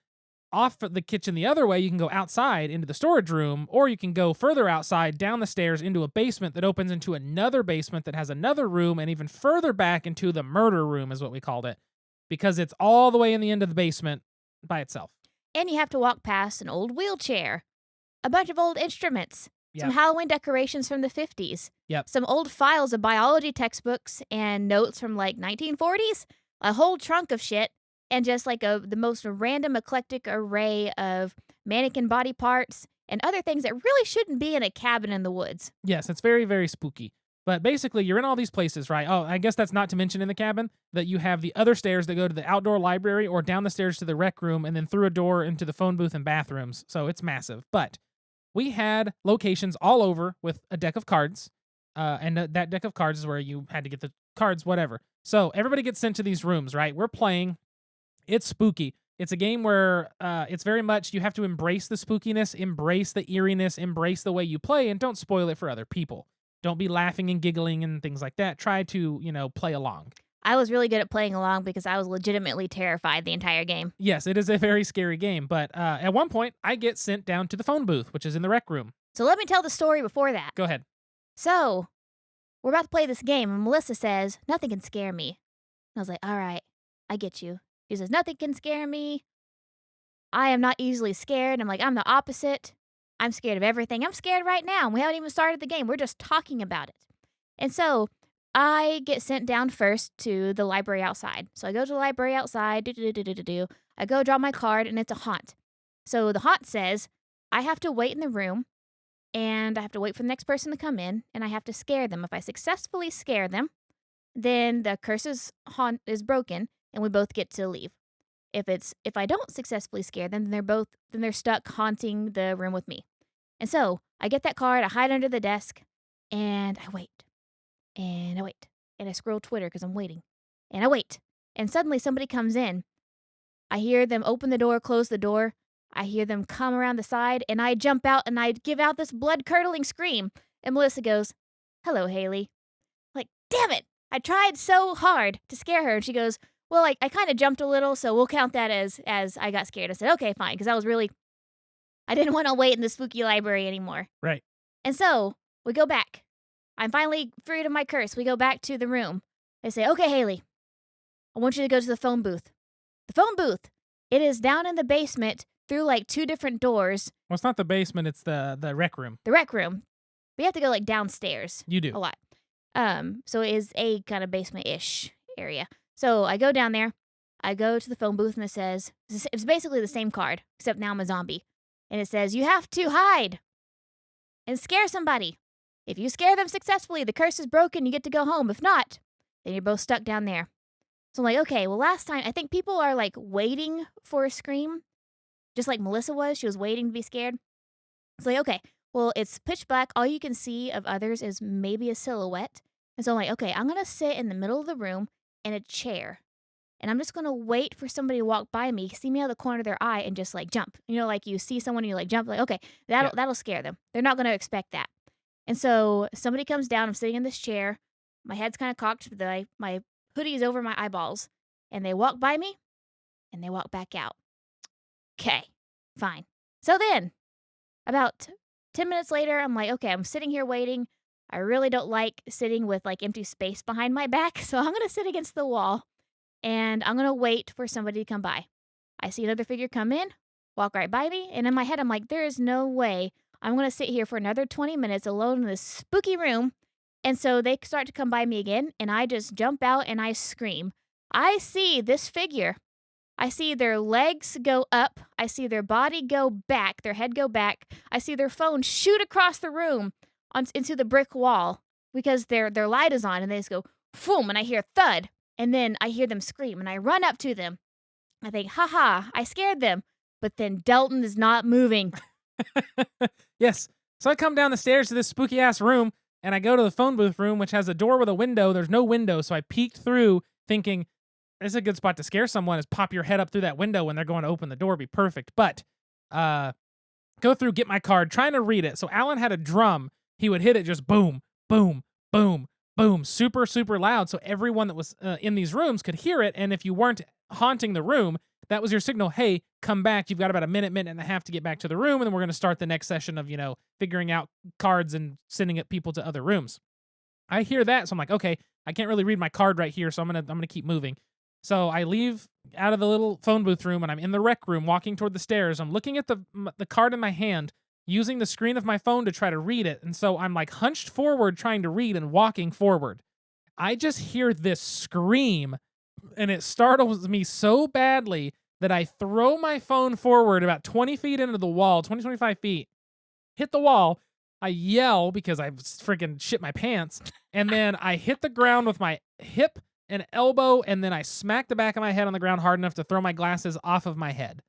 off the kitchen the other way, you can go outside into the storage room, or you can go further outside down the stairs into a basement that opens into another basement that has another room, and even further back into the murder room is what we called it, because it's all the way in the end of the basement by itself. And you have to walk past an old wheelchair, a bunch of old instruments, some Yep. Halloween decorations from the 50s, Yep. some old files of biology textbooks and notes from like 1940s, a whole trunk of shit, and just like the most random eclectic array of mannequin body parts and other things that really shouldn't be in a cabin in the woods. Yes, it's very, very spooky. But basically, you're in all these places, right? Oh, I guess that's not to mention in the cabin that you have the other stairs that go to the outdoor library or down the stairs to the rec room and then through a door into the phone booth and bathrooms. So it's massive. But we had locations all over with a deck of cards. And that deck of cards is where you had to get the cards, whatever. So everybody gets sent to these rooms, right? We're playing. It's spooky. It's a game where it's very much you have to embrace the spookiness, embrace the eeriness, embrace the way you play, and don't spoil it for other people. Don't be laughing and giggling and things like that. Try to, play along. I was really good at playing along because I was legitimately terrified the entire game. Yes, it is a very scary game, but at one point, I get sent down to the phone booth, which is in the rec room. So let me tell the story before that. Go ahead. So, we're about to play this game, and Melissa says, nothing can scare me. And I was like, all right, I get you. She says, nothing can scare me. I am not easily scared. I'm like, I'm the opposite. I'm scared of everything. I'm scared right now. And we haven't even started the game. We're just talking about it. And so I get sent down first to the library outside. So I go to the library outside. I go draw my card, and it's a haunt. So the haunt says I have to wait in the room, and I have to wait for the next person to come in, and I have to scare them. If I successfully scare them, then the curse's haunt is broken, and we both get to leave. If I don't successfully scare them, then they're stuck haunting the room with me. And so I get that card, I hide under the desk, and I wait. And I wait. And I scroll Twitter because I'm waiting. And I wait. And suddenly somebody comes in. I hear them open the door, close the door. I hear them come around the side, and I jump out and I give out this blood-curdling scream. And Melissa goes, hello, Haley. Like, damn it. I tried so hard to scare her. And she goes, well, I kind of jumped a little, so we'll count that as I got scared. I said, okay, fine, because I didn't want to wait in the spooky library anymore. Right. And so we go back. I'm finally freed of my curse. We go back to the room. They say, okay, Haley, I want you to go to the phone booth. The phone booth, it is down in the basement through like 2 different doors. Well, it's not the basement, it's the rec room. The rec room. But you have to go like downstairs. You do. A lot. So it is a kind of basement-ish area. So I go down there. I go to the phone booth and it says, it's basically the same card, except now I'm a zombie. And it says, you have to hide and scare somebody. If you scare them successfully, the curse is broken, you get to go home. If not, then you're both stuck down there. So I'm like, okay, well, last time, I think people are like waiting for a scream, just like Melissa was. She was waiting to be scared. It's like, okay, well, it's pitch black. All you can see of others is maybe a silhouette. And so I'm like, okay, I'm going to sit in the middle of the room in a chair. And I'm just going to wait for somebody to walk by me, see me out of the corner of their eye, and just like jump. You know, like you see someone and you like jump, like, okay, that'll scare them. They're not going to expect that. And so somebody comes down. I'm sitting in this chair. My head's kind of cocked. My hoodie is over my eyeballs. And they walk by me and they walk back out. Okay, fine. So then, about 10 minutes later, I'm like, okay, I'm sitting here waiting. I really don't like sitting with like empty space behind my back. So I'm going to sit against the wall. And I'm going to wait for somebody to come by. I see another figure come in, walk right by me, and in my head, I'm like, there is no way I'm going to sit here for another 20 minutes alone in this spooky room. And so they start to come by me again, and I just jump out and I scream. I see this figure. I see their legs go up. I see their body go back, their head go back. I see their phone shoot across the room into the brick wall because their light is on, and they just go, boom, and I hear thud. And then I hear them scream, and I run up to them. I think, haha, I scared them. But then Dalton is not moving. Yes. So I come down the stairs to this spooky-ass room, and I go to the phone booth room, which has a door with a window. There's no window, so I peeked through thinking, this is a good spot to scare someone, is pop your head up through that window when they're going to open the door. Be perfect. But go through, get my card, trying to read it. So Alan had a drum. He would hit it just boom, boom, boom, boom, super, super loud, so everyone that was in these rooms could hear it, and if you weren't haunting the room, that was your signal, hey, come back, you've got about a minute and a half to get back to the room, and then we're going to start the next session of, figuring out cards and sending it people to other rooms. I hear that, so I'm like, okay, I can't really read my card right here, so I'm gonna keep moving. So I leave out of the little phone booth room, and I'm in the rec room, walking toward the stairs. I'm looking at the card in my hand, using the screen of my phone to try to read it. And so I'm like hunched forward trying to read and walking forward. I just hear this scream, and it startles me so badly that I throw my phone forward about 20 feet into the wall, 20, 25 feet, hit the wall. I yell because I freaking shit my pants. And then I hit the ground with my hip and elbow, and then I smack the back of my head on the ground hard enough to throw my glasses off of my head.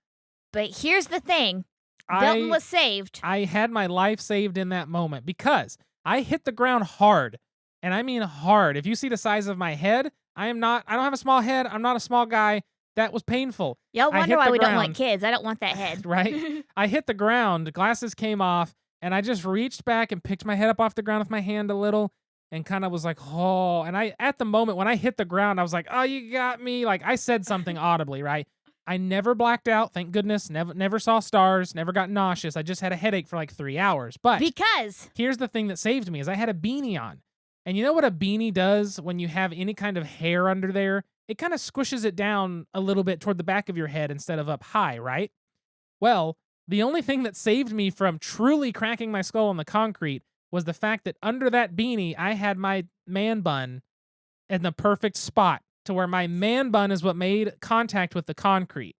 But here's the thing. Dalton was saved. I had my life saved in that moment because I hit the ground hard, and I mean hard. If you see the size of my head, I don't have a small head. I'm not a small guy. That was painful. Y'all wonder why we don't want kids. I don't want that head. Right? I hit the ground, glasses came off, and I just reached back and picked my head up off the ground with my hand a little and kind of was like, oh. And at the moment when I hit the ground, I was like, oh, you got me. Like, I said something audibly, right? I never blacked out, thank goodness. Never saw stars, never got nauseous. I just had a headache for like 3 hours. But because here's the thing that saved me is I had a beanie on. And you know what a beanie does when you have any kind of hair under there? It kind of squishes it down a little bit toward the back of your head instead of up high, right? Well, the only thing that saved me from truly cracking my skull on the concrete was the fact that under that beanie, I had my man bun in the perfect spot to where my man bun is what made contact with the concrete.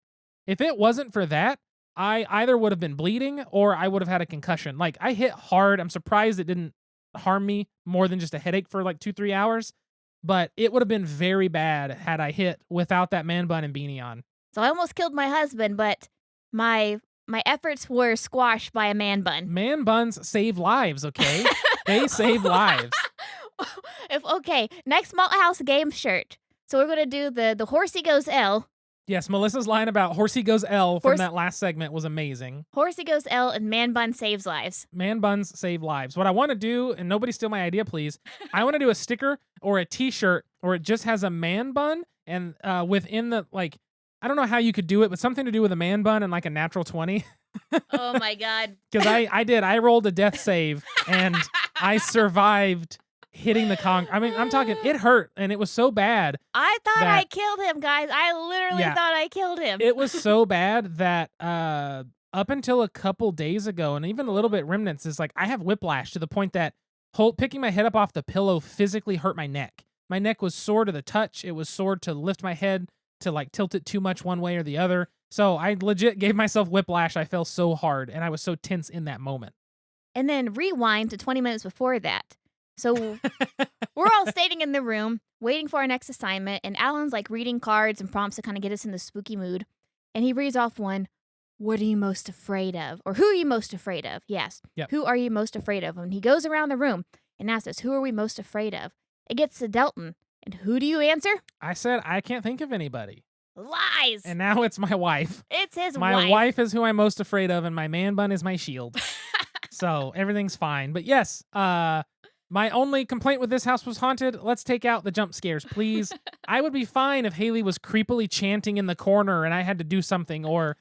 If it wasn't for that, I either would have been bleeding or I would have had a concussion. Like, I hit hard. I'm surprised it didn't harm me more than just a headache for like 2-3 hours, but it would have been very bad had I hit without that man bun and beanie on. So I almost killed my husband, but my efforts were squashed by a man bun. Man buns save lives, okay? They save lives. Okay, next Malthaus game shirt. So we're going to do the Horsey Goes L. Yes, Melissa's line about Horsey Goes L from that last segment was amazing. Horsey Goes L and man bun saves lives. Man buns save lives. What I want to do, and nobody steal my idea, please, I want to do a sticker or a t-shirt where it just has a man bun and within the, like, I don't know how you could do it, but something to do with a man bun and like a natural 20. Oh my God. Because I did. I rolled a death save and I survived hitting the I mean, I'm talking, it hurt and it was so bad. I thought that- I killed him, guys. I literally Yeah. thought I killed him. It was so bad that up until a couple days ago, and even a little bit remnants, is like I have whiplash to the point that picking my head up off the pillow physically hurt my neck. My neck was sore to the touch. It was sore to lift my head, to like tilt it too much one way or the other. So I legit gave myself whiplash. I fell so hard and I was so tense in that moment. And then rewind to 20 minutes before that. So we're all standing in the room waiting for our next assignment, and Alan's like reading cards and prompts to kind of get us in the spooky mood. And he reads off one, "What are you most afraid of?" Or "Who are you most afraid of?" Yes. Yep. Who are you most afraid of? And he goes around the room and asks us, "Who are we most afraid of?" It gets to Delton. And who do you answer? I said, I can't think of anybody. Lies. And now it's my wife. It's his My wife is who I'm most afraid of, and my man bun is my shield. So everything's fine. But yes, my only complaint with this house was haunted. Let's take out the jump scares, please. I would be fine if Haley was creepily chanting in the corner and I had to do something, or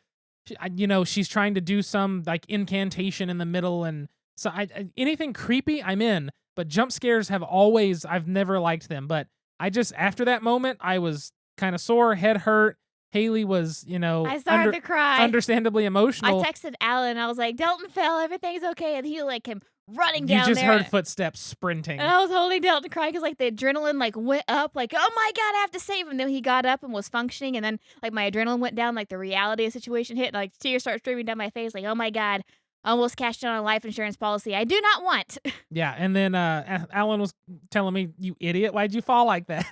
she's trying to do some like incantation in the middle, and so anything creepy, I'm in. But jump scares I've never liked them. But I just, after that moment, I was kind of sore, head hurt. Haley was, I started to cry. Understandably emotional. I texted Alan. I was like, "Delton fell. Everything's okay." And he like came running down there. You just heard footsteps sprinting. And I was holding Delton crying because like the adrenaline like went up. Like, oh my God, I have to save him. Then he got up and was functioning. And then like my adrenaline went down. Like the reality of the situation hit. And, like tears started streaming down my face. Like, oh my God, almost cashed in on a life insurance policy I do not want. Yeah. And then Alan was telling me, "You idiot. Why'd you fall like that?"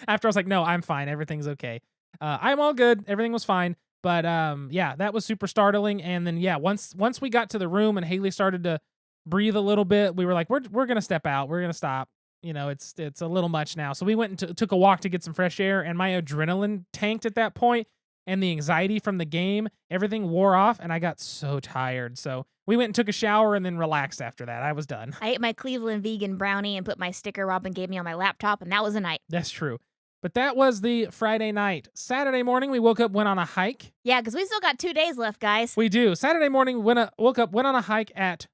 After I was like, "No, I'm fine. Everything's okay. I'm all good. Everything was fine." But yeah, that was super startling. And then yeah, once we got to the room and Haley started to breathe a little bit, we were like, we're gonna step out. We're gonna stop. It's a little much now. So we went and took a walk to get some fresh air, and my adrenaline tanked at that point, and the anxiety from the game, everything wore off, and I got so tired. So we went and took a shower and then relaxed after that. I was done. I ate my Cleveland vegan brownie and put my sticker Robin gave me on my laptop, and that was a night. That's true. But that was the Friday night. Saturday morning, we woke up, went on a hike. Yeah, because we still got 2 days left, guys. We do. Saturday morning, woke up, went on a hike at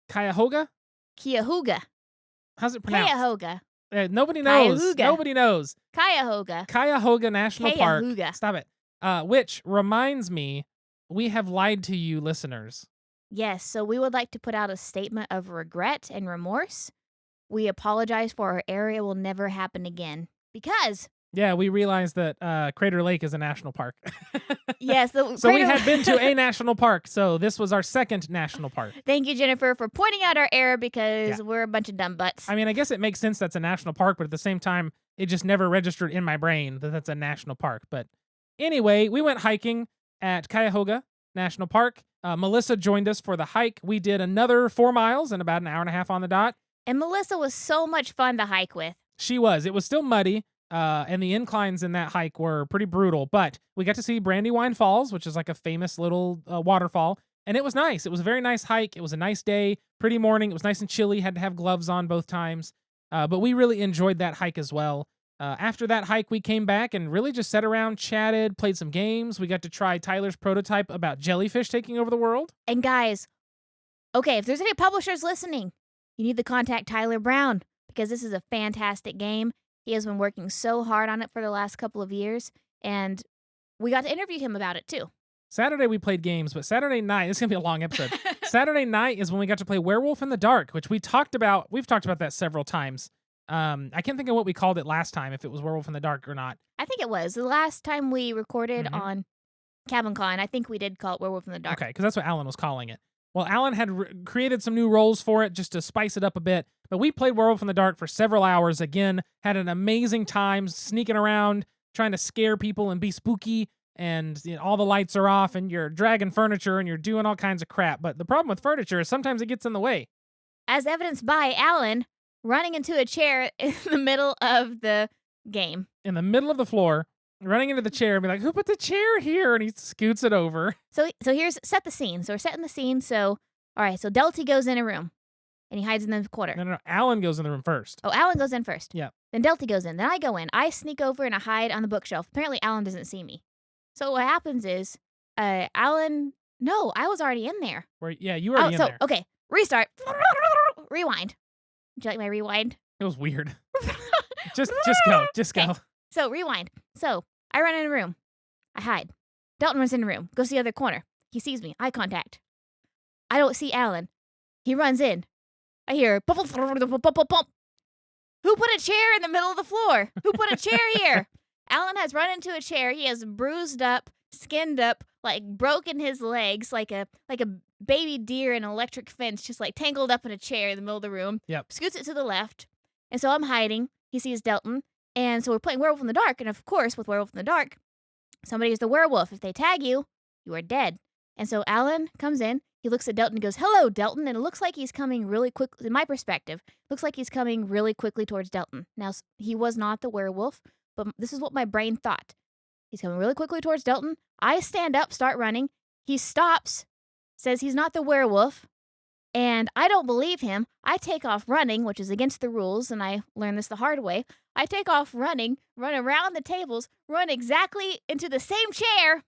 Cuyahoga. Cuyahoga. How's it pronounced? Cuyahoga. Nobody knows. Cuyahoga. Nobody knows. Cuyahoga. Cuyahoga National Park. Cuyahoga. Stop it. Which reminds me, we have lied to you, listeners. Yes, so we would like to put out a statement of regret and remorse. We apologize for our error. It will never happen again. Because... Yeah, we realized that Crater Lake is a national park. Yes. So we had been to a national park. So this was our second national park. Thank you, Jennifer, for pointing out our error because we're a bunch of dumb butts. I mean, I guess it makes sense that's a national park, but at the same time, it just never registered in my brain that that's a national park. But anyway, we went hiking at Cuyahoga National Park. Melissa joined us for the hike. We did another 4 miles in about an hour and a half on the dot. And Melissa was so much fun to hike with. She was. It was still muddy. And the inclines in that hike were pretty brutal, but we got to see Brandywine Falls, which is like a famous little waterfall, and it was nice. It was a very nice hike. It was a nice day, pretty morning. It was nice and chilly. Had to have gloves on both times, but we really enjoyed that hike as well. After that hike, we came back and really just sat around, chatted, played some games. We got to try Tyler's prototype about jellyfish taking over the world. And guys, okay, if there's any publishers listening, you need to contact Tyler Brown because this is a fantastic game. He has been working so hard on it for the last couple of years, and we got to interview him about it too. Saturday we played games, but Saturday night, this is going to be a long episode. Saturday night is when we got to play Werewolf in the Dark, which we talked about. We've talked about that several times. I can't think of what we called it last time, if it was Werewolf in the Dark or not. I think it was. The last time we recorded on CabinCon, I think we did call it Werewolf in the Dark. Okay, because that's what Alan was calling it. Well, Alan had created some new roles for it just to spice it up a bit, but we played Werewolf in the Dark for several hours. Again, had an amazing time sneaking around, trying to scare people and be spooky, and all the lights are off, and you're dragging furniture, and you're doing all kinds of crap. But the problem with furniture is sometimes it gets in the way. As evidenced by Alan running into a chair in the middle of the game. In the middle of the floor, running into the chair and be like, "Who put the chair here?" And he scoots it over. So here's set the scene. So we're setting the scene. So, all right, so Delty goes in a room. and he hides in the corner. No. Alan goes in the room first. Oh, Alan goes in first. Yeah. Then Delty goes in. Then I go in. I sneak over and I hide on the bookshelf. Apparently, Alan doesn't see me. So what happens is, Alan... No, I was already in there. You were already in there. Okay. Restart. Rewind. Would you like my rewind? It was weird. Just go. Just go. So, rewind. So, I run in a room. I hide. Dalton runs in the room. Goes to the other corner. He sees me. Eye contact. I don't see Alan. He runs in. I hear... Who put a chair in the middle of the floor? Who put a chair here? Alan has run into a chair. He has bruised up, skinned up, like broken his legs like a baby deer in an electric fence, just like tangled up in a chair in the middle of the room. Yep. Scoots it to the left. And so I'm hiding. He sees Delton. And so we're playing Werewolf in the Dark. And of course, with Werewolf in the Dark, somebody is the werewolf. If they tag you, you are dead. And so Alan comes in. He looks at Delton and goes, "Hello, Delton." And it looks like he's coming really quick. In my perspective, looks like he's coming really quickly towards Delton. Now, he was not the werewolf, but this is what my brain thought. He's coming really quickly towards Delton. I stand up, start running. He stops, says he's not the werewolf, and I don't believe him. I take off running, which is against the rules, and I learned this the hard way. I take off running, run around the tables, run exactly into the same chair,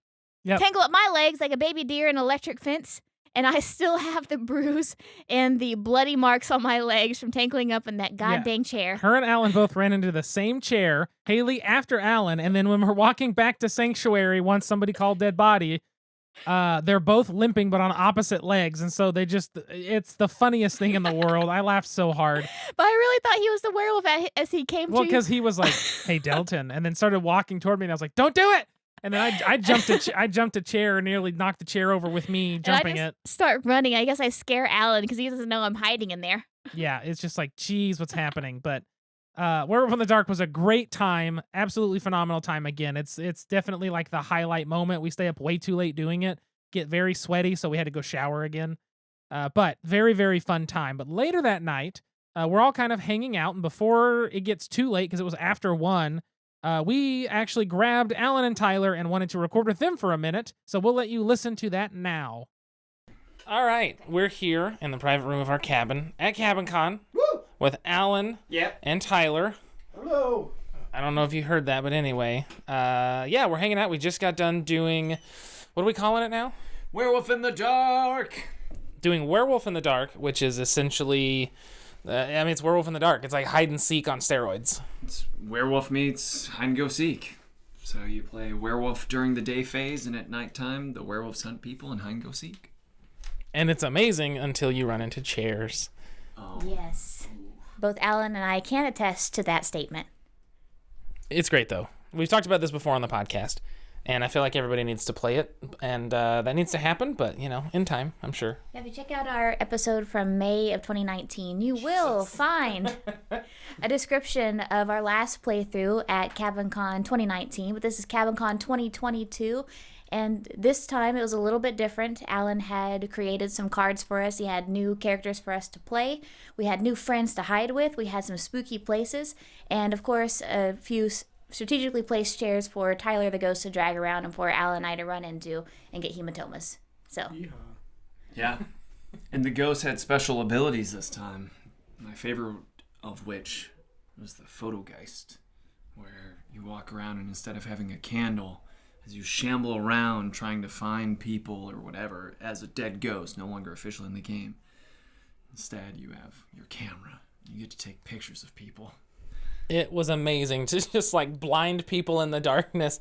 tangle up my legs like a baby deer in an electric fence, and I still have the bruise and the bloody marks on my legs from tangling up in that goddamn chair. Her and Alan both ran into the same chair. Haley after Alan, and then when we're walking back to Sanctuary, once somebody called dead body, they're both limping but on opposite legs, and so it's the funniest thing in the world. I laughed so hard. But I really thought he was the werewolf as he came to you. Well, because he was like, "Hey, Delton," and then started walking toward me, and I was like, "Don't do it!" And then I jumped a chair and nearly knocked the chair over with me jumping it. Start running. I guess I scare Alan because he doesn't know I'm hiding in there. Yeah, it's just like, geez, what's happening? But Werewolf in the Dark was a great time, absolutely phenomenal time. Again, it's definitely like the highlight moment. We stay up way too late doing it, get very sweaty, so we had to go shower again. But very, very fun time. But later that night, we're all kind of hanging out, and before it gets too late, because it was after 1, we actually grabbed Alan and Tyler and wanted to record with them for a minute, so we'll let you listen to that now. All right, we're here in the private room of our cabin at CabinCon with Alan and Tyler. Hello. I don't know if you heard that, but anyway, we're hanging out. We just got done doing, what are we calling it now? Werewolf in the Dark. Doing Werewolf in the Dark, which is essentially... it's Werewolf in the Dark. It's like hide and seek on steroids. It's werewolf meets hide and go seek. So you play werewolf during the day phase, and at nighttime, the werewolves hunt people and hide and go seek. And it's amazing until you run into chairs. Oh. Yes. Both Alan and I can attest to that statement. It's great, though. We've talked about this before on the podcast, and I feel like everybody needs to play it, and that needs to happen, but, in time, I'm sure. If you check out our episode from May of 2019, you will find a description of our last playthrough at CabinCon2019, but this is CabinCon2022, and this time it was a little bit different. Alan had created some cards for us. He had new characters for us to play. We had new friends to hide with. We had some spooky places, and, of course, a few strategically placed chairs for Tyler the Ghost to drag around and for Alan and I to run into and get hematomas. So. Yeah. And the ghost had special abilities this time. My favorite of which was the Photogeist, where you walk around and instead of having a candle, as you shamble around trying to find people or whatever as a dead ghost, no longer official in the game, instead you have your camera. You get to take pictures of people. It was amazing to just like blind people in the darkness,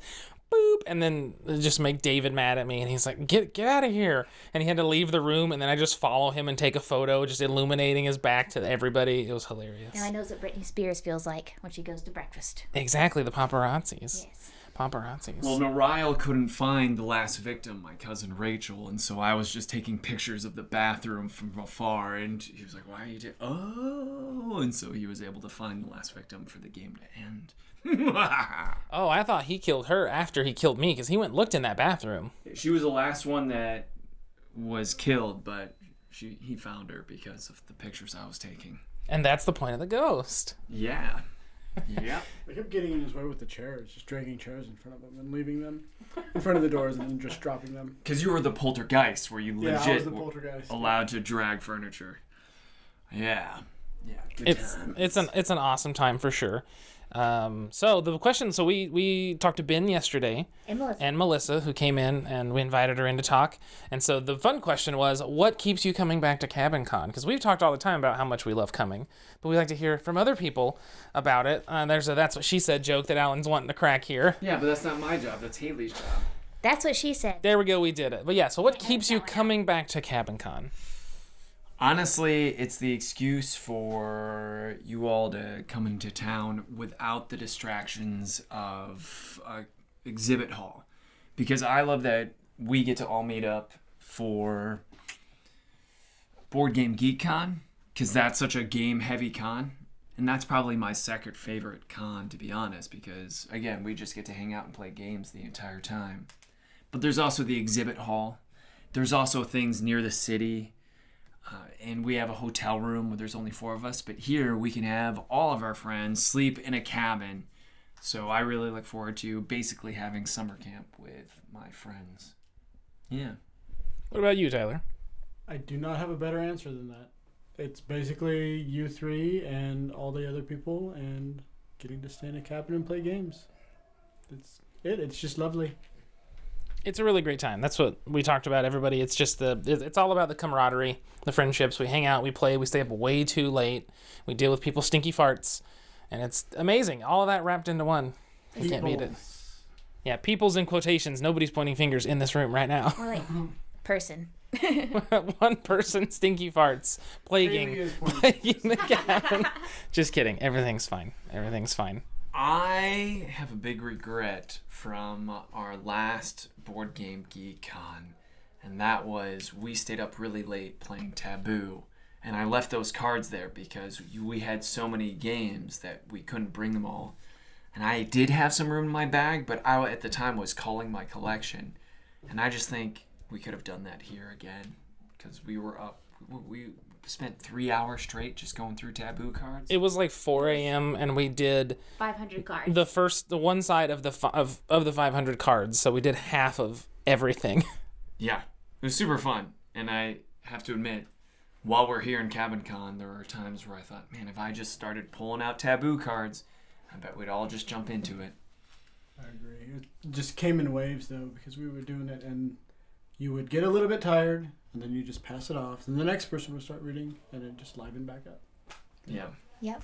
boop, and then just make David mad at me, and he's like, get out of here, and he had to leave the room, and then I just follow him and take a photo, just illuminating his back to everybody. It was hilarious. Now I know what Britney Spears feels like when she goes to breakfast. Exactly, the paparazzis. Yes. Paparazzis. Well, Nariel couldn't find the last victim, my cousin Rachel, and so I was just taking pictures of the bathroom from afar, and he was like, why are you doing... Oh, and so he was able to find the last victim for the game to end. Oh, I thought he killed her after he killed me, because he went and looked in that bathroom. She was the last one that was killed, but he found her because of the pictures I was taking. And that's the point of the ghost. Yeah. Yeah. I kept getting in his way with the chairs, just dragging chairs in front of him and leaving them in front of the doors and then just dropping them. Because you were the poltergeist, where you I was legit the poltergeist. allowed to drag furniture. Yeah. Good It's times. an awesome time for sure. So the question, so we talked to Ben yesterday And Melissa. Melissa, who came in, and we invited her in to talk. And so the fun question was, what keeps you coming back to CabinCon? Because we've talked all the time about how much we love coming, but we like to hear from other people about it. There's a "that's what she said" joke that Alan's wanting to crack here. Yeah, but that's not my job. That's Haley's job. That's what she said. There we go, we did it. But yeah, so what keeps you coming back to CabinCon? Honestly, it's the excuse for you all to come into town without the distractions of a exhibit hall. Because I love that we get to all meet up for Board Game Geek Con, because that's such a game-heavy con. And that's probably my second favorite con, to be honest, because, again, we just get to hang out and play games the entire time. But there's also the exhibit hall. There's also things near the city. And we have a hotel room where there's only 4 of us. But here we can have all of our friends sleep in a cabin. So I really look forward to basically having summer camp with my friends. Yeah. What about you, Tyler? I do not have a better answer than that. It's basically you three and all the other people and getting to stay in a cabin and play games. It's just lovely. It's a really great time. That's what we talked about, everybody. It's just it's all about the camaraderie, the friendships. We hang out, we play, we stay up way too late. We deal with people's stinky farts. And it's amazing. All of that wrapped into one. You can't beat it. Yeah, people's in quotations. Nobody's pointing fingers in this room right now. More like person. One person stinky farts plaguing the cabin. Just kidding. Everything's fine. Everything's fine. I have a big regret from our last Board Game Geek Con, and that was we stayed up really late playing Taboo, and I left those cards there because we had so many games that we couldn't bring them all. And I did have some room in my bag, but I at the time was culling my collection, and I just think we could have done that here again because we were up. We spent 3 hours straight just going through Taboo cards. It was like 4 a.m. and we did 500 cards. the one side of the of the 500 cards, so we did half of everything. Yeah, it was super fun, and I have to admit, while we're here in CabinCon, there are times where I thought, man, if I just started pulling out Taboo cards, I bet we'd all just jump into it. I agree. It just came in waves, though, because we were doing it, and you would get a little bit tired, and then you just pass it off. And the next person would start reading, and it just livened back up. Yeah. Yep.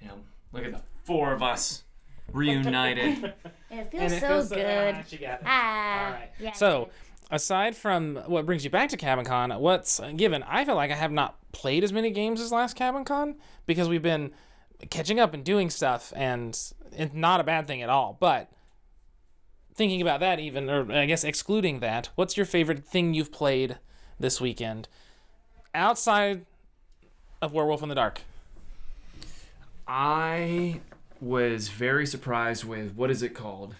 Yeah. Look at the 4 of us reunited. And it feels so good. She got it. Ah. All right. Yeah. So, aside from what brings you back to CabinCon, what's given? I feel like I have not played as many games as last CabinCon because we've been catching up and doing stuff, and it's not a bad thing at all. But thinking about that, even, or I guess excluding that, what's your favorite thing you've played this weekend outside of Werewolf in the Dark? I was very surprised with, what is it called?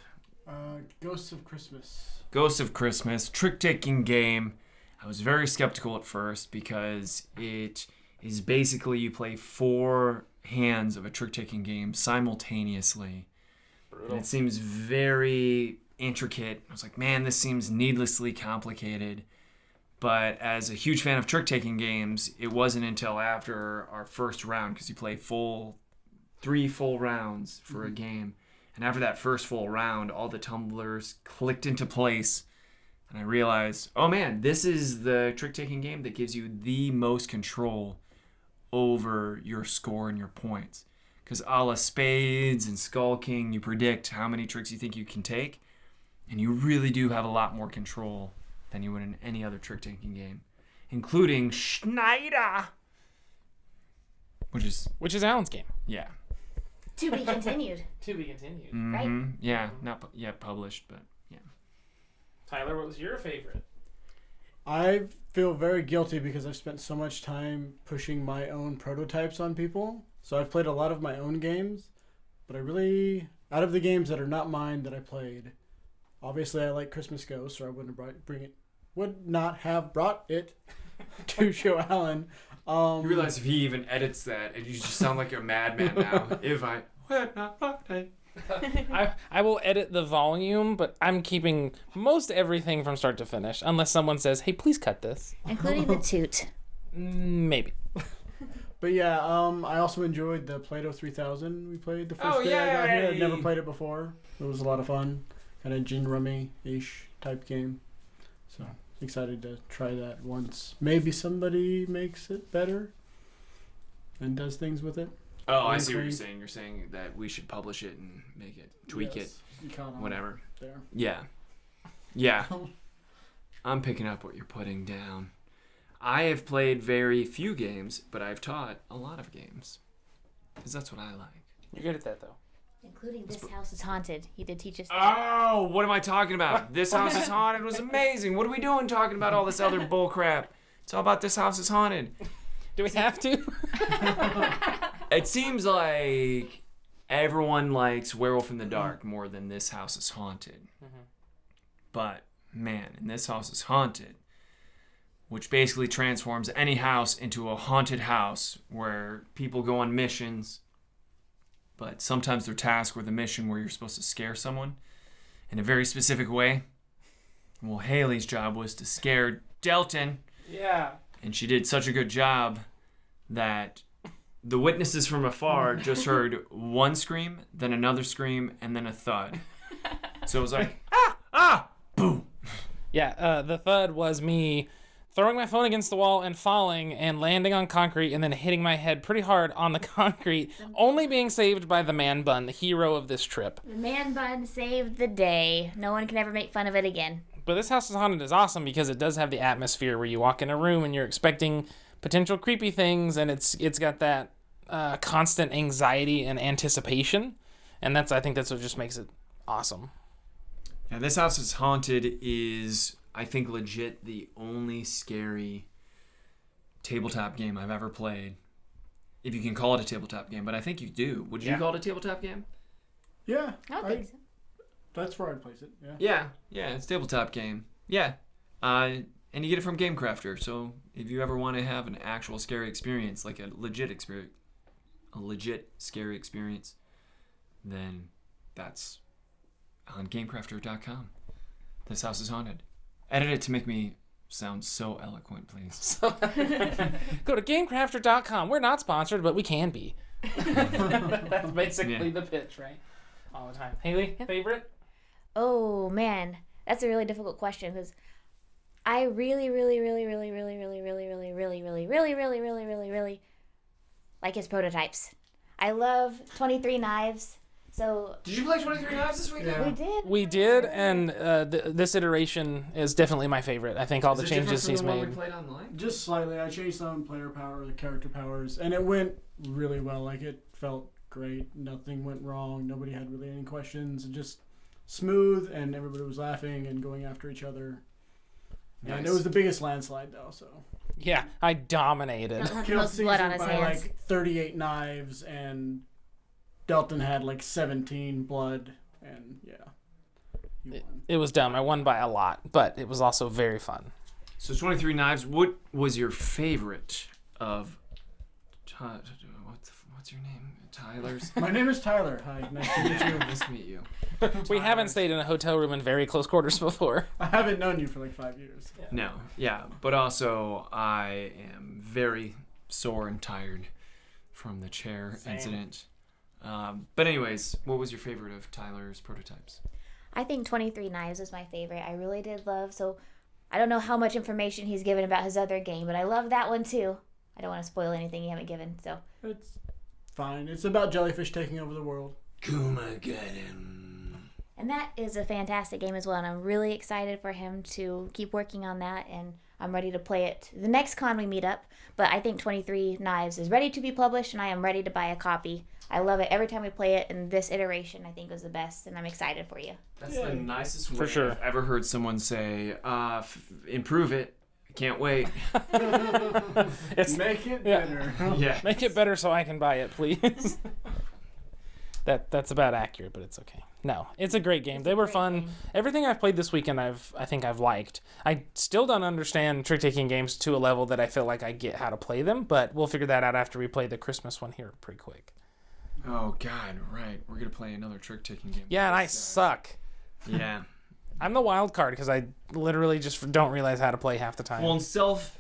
Ghosts of Christmas. Ghosts of Christmas, trick-taking game. I was very skeptical at first because it is basically you play 4 hands of a trick-taking game simultaneously. Brutal. And it seems very intricate. I was like, man, this seems needlessly complicated. But as a huge fan of trick-taking games, it wasn't until after our first round, because you play 3 full rounds for a game. And after that first full round, all the tumblers clicked into place. And I realized, oh man, this is the trick-taking game that gives you the most control over your score and your points. Because a la Spades and Skull King, you predict how many tricks you think you can take. And you really do have a lot more control than you would in any other trick-taking game. Including Schneider. Which is Alan's game. Yeah. To be continued. To be continued. Right? Yeah, not yet published, but yeah. Tyler, what was your favorite? I feel very guilty because I've spent so much time pushing my own prototypes on people. So I've played a lot of my own games, but I really, out of the games that are not mine that I played, obviously I like Christmas Ghost, or I wouldn't have would not have brought it to show Alan. You realize if he even edits that, and you just sound like a madman now. If I would not brought it. I will edit the volume, but I'm keeping most everything from start to finish, unless someone says, hey, please cut this. Including the toot. Maybe. But yeah, I also enjoyed the Play-Doh 3000 we played the first Oh, day I got here. I'd never yay! played it before. It was a lot of fun. Kind of gin rummy-ish type game. So excited to try that once. Maybe somebody makes it better and does things with it. Oh, I see what you're saying. You're saying that we should publish it and make it, tweak it, You count on whatever. it there. Yeah. Yeah. I'm picking up what you're putting down. I have played very few games, but I've taught a lot of games. Because that's what I like. You're good at that, though. Including This House is Haunted. He did teach us that. Oh, what am I talking about? This House is Haunted was amazing. What are we doing talking about all this other bull crap? It's all about This House is Haunted. Do we have to? It seems like everyone likes Werewolf in the Dark more than This House is Haunted. But, man, in This House is Haunted, which basically transforms any house into a haunted house where people go on missions, but sometimes they're tasked with a mission where you're supposed to scare someone in a very specific way. Well, Haley's job was to scare Delton, Yeah. and she did such a good job that the witnesses from afar just heard one scream, then another scream, and then a thud. So it was like, boom. Yeah, the thud was me throwing my phone against the wall and falling and landing on concrete and then hitting my head pretty hard on the concrete, only being saved by the man bun, the hero of this trip. The man bun saved the day. No one can ever make fun of it again. But This House is Haunted is awesome because it does have the atmosphere where you walk in a room and you're expecting potential creepy things, and it's got that constant anxiety and anticipation, and I think that's what just makes it awesome. Yeah, This House is Haunted is, I think, legit the only scary tabletop game I've ever played. If you can call it a tabletop game, but I think you do. Would you Yeah. call it a tabletop game? Yeah. I don't think so. That's where I'd place it. Yeah. Yeah, it's a tabletop game. Yeah. And you get it from GameCrafter, so if you ever want to have an actual scary experience, like a legit scary experience, then that's on GameCrafter.com. This House is Haunted. Edit it to make me sound so eloquent, please. Go to GameCrafter.com. We're not sponsored, but we can be. That's basically the pitch, right? All the time. Haley, favorite? Oh, man. That's a really difficult question because I really like his prototypes. I love 23 Knives. So Did you play 23 Knives this weekend? Yeah. we did. We did, and this iteration is definitely my favorite. I think all the changes he's made. We played online? Just slightly. I changed some player power, the character powers, and it went really well. Like, it felt great. Nothing went wrong. Nobody had really any questions. Just smooth, and everybody was laughing and going after each other. Nice. And it was the biggest landslide, though, so. Yeah, I dominated. Don't have the Killed most blood on Caesar his by hands. like 38 knives, and Delton had like 17 blood, and yeah. He won. It was dumb. I won by a lot, but it was also very fun. So 23 Knives, what was your favorite of... What's your name? Tyler's? My name is Tyler. Hi, nice to meet you. Nice to meet you. We haven't stayed in a hotel room in very close quarters before. I haven't known you for like 5 years. No, yeah, but also I am very sore and tired from the chair incident. But anyways, what was your favorite of Tyler's prototypes? I think 23 Knives was my favorite. I really did love. So I don't know how much information he's given about his other game, but I love that one too. I don't want to spoil anything you haven't given. So It's fine. It's about jellyfish taking over the world. And that is a fantastic game as well, and I'm really excited for him to keep working on that, and I'm ready to play it the next con we meet up. But I think 23 Knives is ready to be published, and I am ready to buy a copy. I love it every time we play it, and this iteration I think was the best, and I'm excited for you. That's the nicest way For sure. I've ever heard someone say, improve it. I can't wait. Make it better. Yeah. Make it better so I can buy it, please. That's about accurate, but it's okay. No, it's a great game. They were fun. Everything I've played this weekend, I think I've liked. I still don't understand trick-taking games to a level that I feel like I get how to play them, but we'll figure that out after we play the Christmas one here pretty quick. Oh, God, right. We're going to play another trick-taking game. Yeah, and I suck. Yeah. I'm the wild card because I literally just don't realize how to play half the time. Well,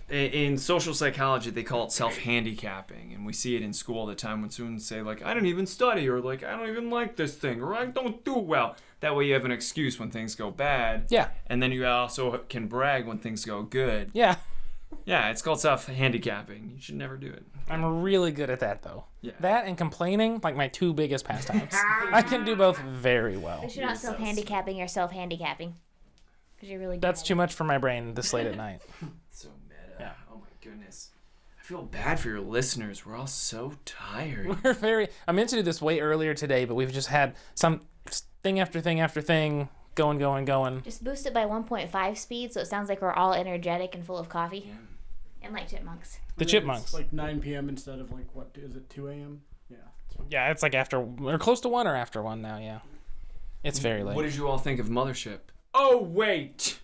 in social psychology, they call it self-handicapping, and we see it in school all the time when students say, like, I didn't even study, or like, I don't even like this thing, or I don't do well. That way you have an excuse when things go bad. Yeah. And then you also can brag when things go good. Yeah. Yeah, it's called self-handicapping. You should never do it. I'm really good at that, though. Yeah. That and complaining, like my two biggest pastimes. I can do both very well. But you're not self-handicapping, you're self-handicapping. Because you're really good That's at too it. much for my brain this late at night. So meta. Yeah. Oh my goodness. I feel bad for your listeners. We're all so tired. I meant to do this way earlier today, but we've just had some thing after thing after thing going. Just boost it by 1.5 speed so it sounds like we're all energetic and full of coffee. Yeah. And like chipmunks. The chipmunks. It's like 9 p.m. instead of like, what is it, 2 a.m.? Yeah. Yeah, it's like after, or close to 1 or after 1 now, yeah. It's very late. What did you all think of Mothership? Oh, wait!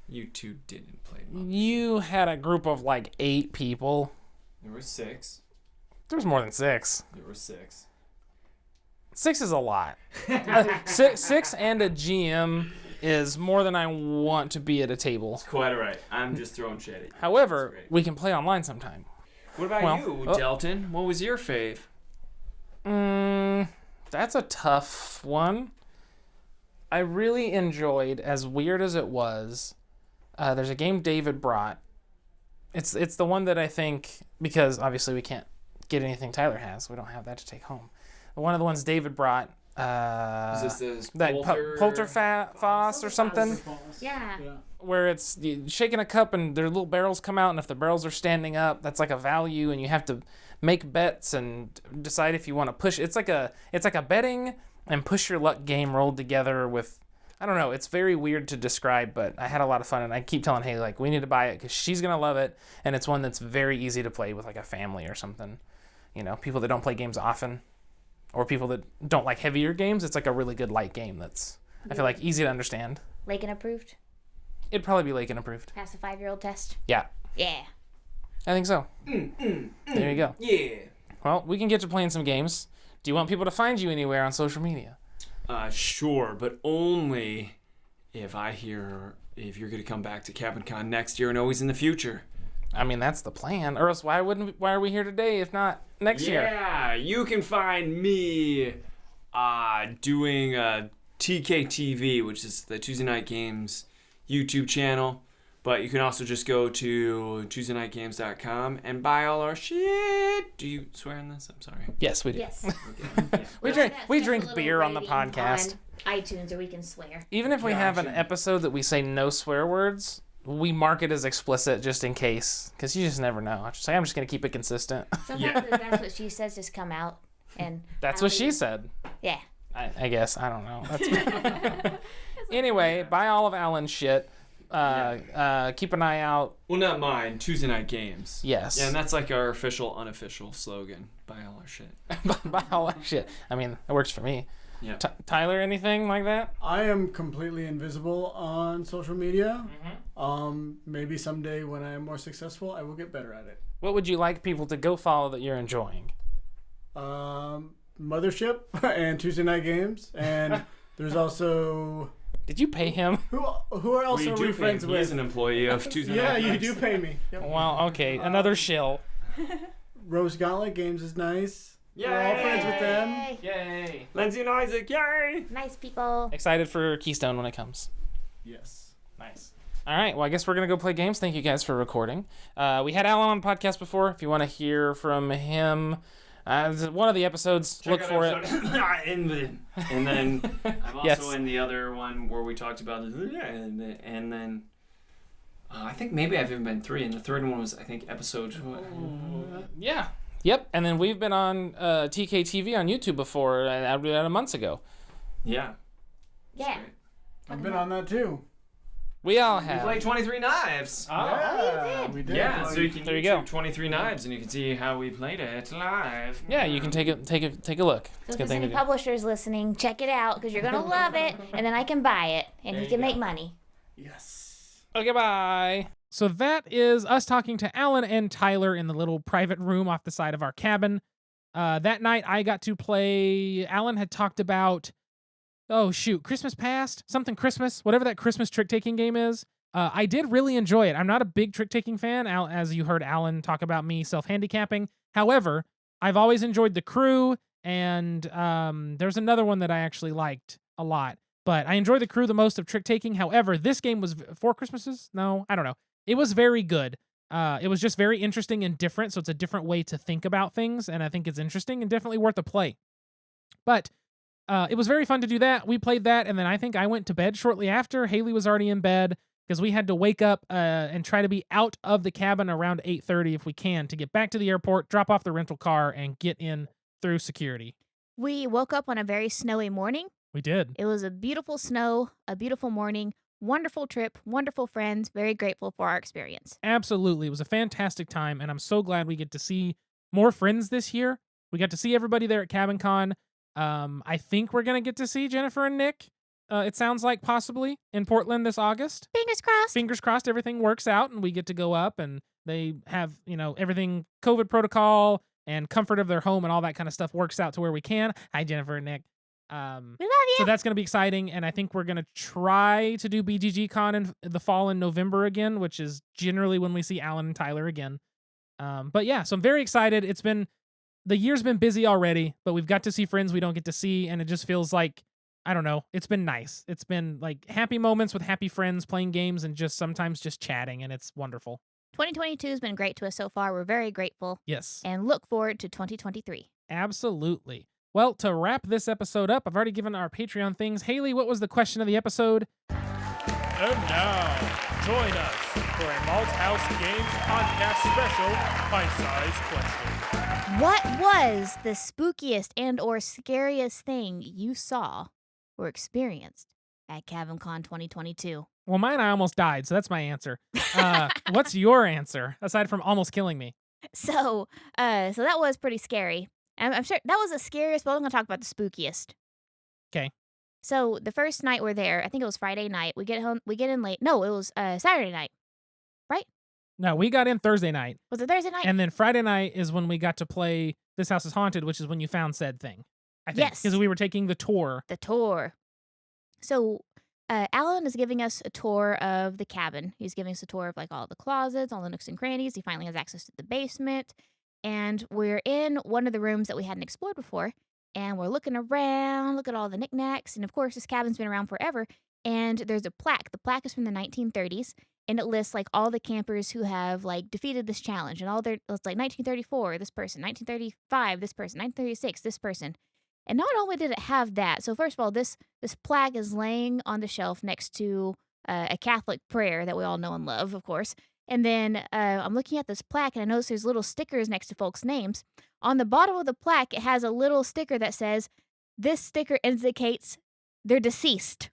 You two didn't play Mothership. You had a group of like 8 people. There were 6. There was more than 6. There were 6. 6 is a lot. 6 and a GM is more than I want to be at a table. Quite alright. I'm just throwing shade at you. However, That's great. we can play online sometime. What about well, you, oh. Delton? What was your fave? That's a tough one. I really enjoyed, as weird as it was, there's a game David brought. It's the one that I think, because obviously we can't get anything Tyler has. We don't have that to take home. One of the ones David brought, Is this the that Polterfass or something, Yeah. where it's you shaking a cup and their little barrels come out, and if the barrels are standing up, that's like a value, and you have to make bets and decide if you want to push. It's like a betting and push your luck game rolled together with, I don't know, it's very weird to describe, but I had a lot of fun, and I keep telling Haley, like, we need to buy it because she's gonna love it, and it's one that's very easy to play with like a family or something. You know, people that don't play games often, or people that don't like heavier games. It's like a really good light game that's, I feel like, easy to understand. Lakin approved? It'd probably be Lakin approved. Pass the 5-year-old test? Yeah, Yeah. I think so. There you go. Yeah. Well, we can get to playing some games. Do you want people to find you anywhere on social media? Sure, but only if if you're going to come back to CabinCon next year and always in the future. I mean, that's the plan. Or else why are we here today if not next year? Yeah, you can find me doing TKTV, which is the Tuesday Night Games YouTube channel. But you can also just go to TuesdayNightGames.com and buy all our shit. Do you swear in this? I'm sorry. Yes, we do. Yes. Okay. Yeah. We drink beer on the podcast. On iTunes, or we can swear. Even if we have an episode that we say no swear words, we mark it as explicit just in case, because you just never know. I'm just going to keep it consistent. Sometimes that's what she says just come out. And That's what she said. Yeah. I guess. I don't know. That's anyway, buy all of Alan's shit. Keep an eye out. Well, not mine. Tuesday Night Games. Yes. Yeah, and that's like our official, unofficial slogan. Buy all our shit. Buy all that shit. I mean, it works for me. Yeah. Tyler, anything like that? I am completely invisible on social media. Maybe someday when I am more successful, I will get better at it. What would you like people to go follow that you're enjoying? Mothership and Tuesday Night Games, and there's also Did you pay him? who else are we friends He is with? an employee of Tuesday Yeah, Night you Games. do pay me. Yep. Well, okay, another shill. Rose Gauntlet Games is nice. Yay! We're all friends with them. Yay. Yay! Lindsay and Isaac, yay! Nice people. Excited for Keystone when it comes. Yes. Nice. All right, well, I guess we're going to go play games. Thank you guys for recording. We had Alan on the podcast before. If you want to hear from him, one of the episodes, look for it. And then I'm also Yes. in the other one where we talked about it. And then I think maybe I've even been 3. And the third one was, I think, episode... Yeah. Yep, and then we've been on TKTV on YouTube before, a month ago. Yeah. Yeah. I've been on that too. We all We have. played 23 Knives. Yeah, we did. Yeah, so you can There you YouTube go. 23 Knives and you can see how we played it live. Yeah, you can take a look. So It's a if good there's thing to any do. publishers listening, check it out because you're gonna love it, and then I can buy it, and There he you can go. make money. Yes. Okay, bye. So that is us talking to Alan and Tyler in the little private room off the side of our cabin. That night I got to play, Alan had talked about oh shoot, Christmas Past, something Christmas, whatever that Christmas trick-taking game is. I did really enjoy it. I'm not a big trick-taking fan, as you heard Alan talk about me self-handicapping. However, I've always enjoyed The Crew, and there's another one that I actually liked a lot. But I enjoy The Crew the most of trick-taking. However, this game was 4 Christmases? No, I don't know. It was very good. It was just very interesting and different, so it's a different way to think about things, and I think it's interesting and definitely worth a play. But it was very fun to do that. We played that, and then I think I went to bed shortly after. Haley was already in bed because we had to wake up and try to be out of the cabin around 8:30 if we can to get back to the airport, drop off the rental car, and get in through security. We woke up on a very snowy morning. We did. It was a beautiful snow, a beautiful morning, wonderful trip, wonderful friends, very grateful for our experience. Absolutely. It was a fantastic time, and I'm so glad we get to see more friends this year. We got to see everybody there at CabinCon. I think we're going to get to see Jennifer and Nick, it sounds like possibly, in Portland this August. Fingers crossed. Fingers crossed everything works out and we get to go up and they have, everything COVID protocol and comfort of their home and all that kind of stuff works out to where we can. Hi, Jennifer and Nick. We love you. So that's going to be exciting, and I think we're going to try to do BGG-Con in the fall in November again, which is generally when we see Alan and Tyler again. But yeah, so I'm very excited. The year's been busy already, but we've got to see friends we don't get to see, and it just feels like, I don't know, it's been nice. It's been like happy moments with happy friends playing games and just sometimes just chatting, and it's wonderful. 2022 has been great to us so far. We're very grateful. Yes. And look forward to 2023. Absolutely. Well, to wrap this episode up, I've already given our Patreon things. Haley, what was the question of the episode? And now, join us for a Malthaus Games podcast special pint-sized question. What was the spookiest and or scariest thing you saw or experienced at CabinCon22? Well, mine, I almost died, so that's my answer. What's your answer, aside from almost killing me? So that was pretty scary. I'm sure that was the scariest, but I'm going to talk about the spookiest. Okay. So the first night we're there, I think it was Friday night. We get in late. No, it was Saturday night, right? No, we got in Thursday night. Was it Thursday night? And then Friday night is when we got to play This House is Haunted, which is when you found said thing. I think. Yes. Because we were taking the tour. The tour. So Alan is giving us a tour of the cabin. He's giving us a tour of like all the closets, all the nooks and crannies. He finally has access to the basement. And we're in one of the rooms that we hadn't explored before. And we're looking around, look at all the knickknacks. And of course, this cabin's been around forever. And there's a plaque. The plaque is from the 1930s. And it lists like all the campers who have like defeated this challenge. And it's like 1934, this person, 1935, this person, 1936, this person. And not only did it have that, so first of all, this plaque is laying on the shelf next to a Catholic prayer that we all know and love, of course. And then I'm looking at this plaque, and I notice there's little stickers next to folks' names. On the bottom of the plaque, it has a little sticker that says, this sticker indicates they're deceased.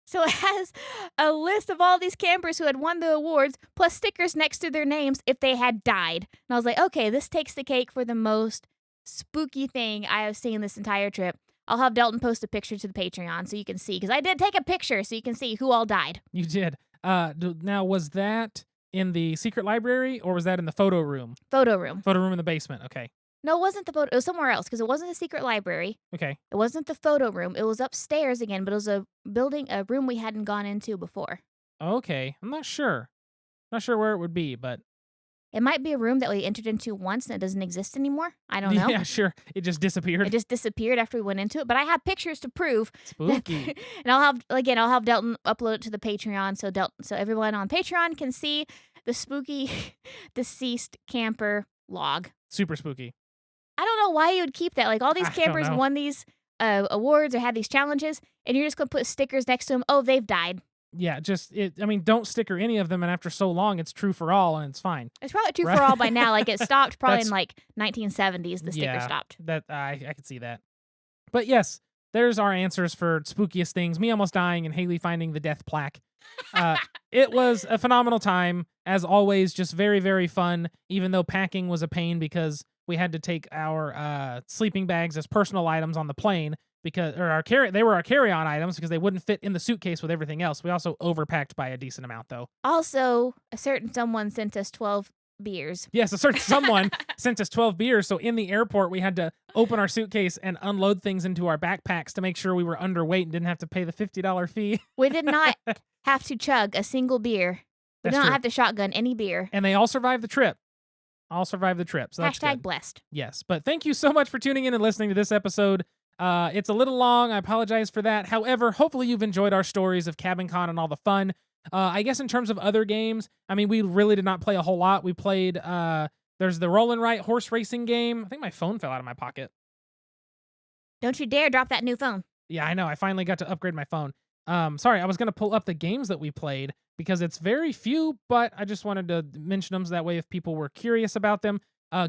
So it has a list of all these campers who had won the awards, plus stickers next to their names if they had died. And I was like, okay, this takes the cake for the most spooky thing I have seen this entire trip. I'll have Delton post a picture to the Patreon so you can see, because I did take a picture so you can see who all died. You did. Now, was that in the secret library or was that in the photo room? Photo room. Photo room in the basement. Okay. No, it wasn't the photo. It was somewhere else, because it wasn't the secret library. Okay. It wasn't the photo room. It was upstairs again, but it was a room we hadn't gone into before. Okay. I'm not sure. Not sure where it would be, but it might be a room that we entered into once and it doesn't exist anymore. I don't know. Yeah, sure. It just disappeared. It just disappeared after we went into it, but I have pictures to prove. Spooky. And I'll have Delton upload it to the Patreon so everyone on Patreon can see the spooky deceased camper log. Super spooky. I don't know why you would keep that. Like all these campers won these awards or had these challenges, and you're just gonna put stickers next to them. Oh, they've died. Yeah, don't sticker any of them, and after so long, it's true for all, and it's fine. It's probably true for all by now. Like it stopped probably in like 1970s. The sticker stopped. That I could see that. But yes, there's our answers for spookiest things. Me almost dying and Haley finding the death plaque. It was a phenomenal time, as always. Just very, very fun. Even though packing was a pain because we had to take our sleeping bags as personal items on the plane they were our carry-on items because they wouldn't fit in the suitcase with everything else. We also overpacked by a decent amount, though. Also, a certain someone sent us 12 beers. Yes, a certain someone sent us 12 beers. So in the airport, we had to open our suitcase and unload things into our backpacks to make sure we were underweight and didn't have to pay the $50 fee. We did not have to chug a single beer. We That's did not true. have to shotgun any beer. And they all survived the trip. All survived the trip. So that's Hashtag good. blessed. Yes. But thank you so much for tuning in and listening to this episode. It's a little long. I apologize for that. However, hopefully you've enjoyed our stories of CabinCon and all the fun. I guess in terms of other games, I mean, we really did not play a whole lot. We played, there's the Roll and Write horse racing game. I think my phone fell out of my pocket. Don't you dare drop that new phone. Yeah, I know. I finally got to upgrade my phone. Sorry, I was going to pull up the games that we played because it's very few, but I just wanted to mention them so that way if people were curious about them.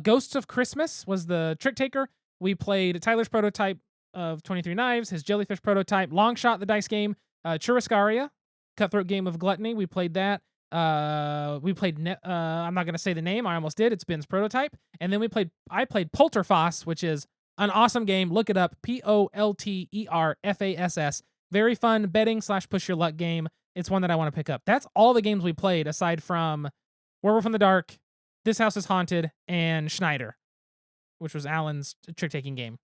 Ghosts of Christmas was the trick taker. We played Tyler's prototype of 23 Knives, his jellyfish prototype, Long Shot, the dice game, Churrascaria, cutthroat game of gluttony. We played that. We played, I'm not going to say the name. I almost did. It's Ben's prototype. And then I played Polterfass, which is an awesome game. Look it up. Polterfass. Very fun betting / push your luck game. It's one that I want to pick up. That's all the games we played aside from Werewolf in the Dark, This House is Haunted, and Schneider, which was Alan's trick-taking game.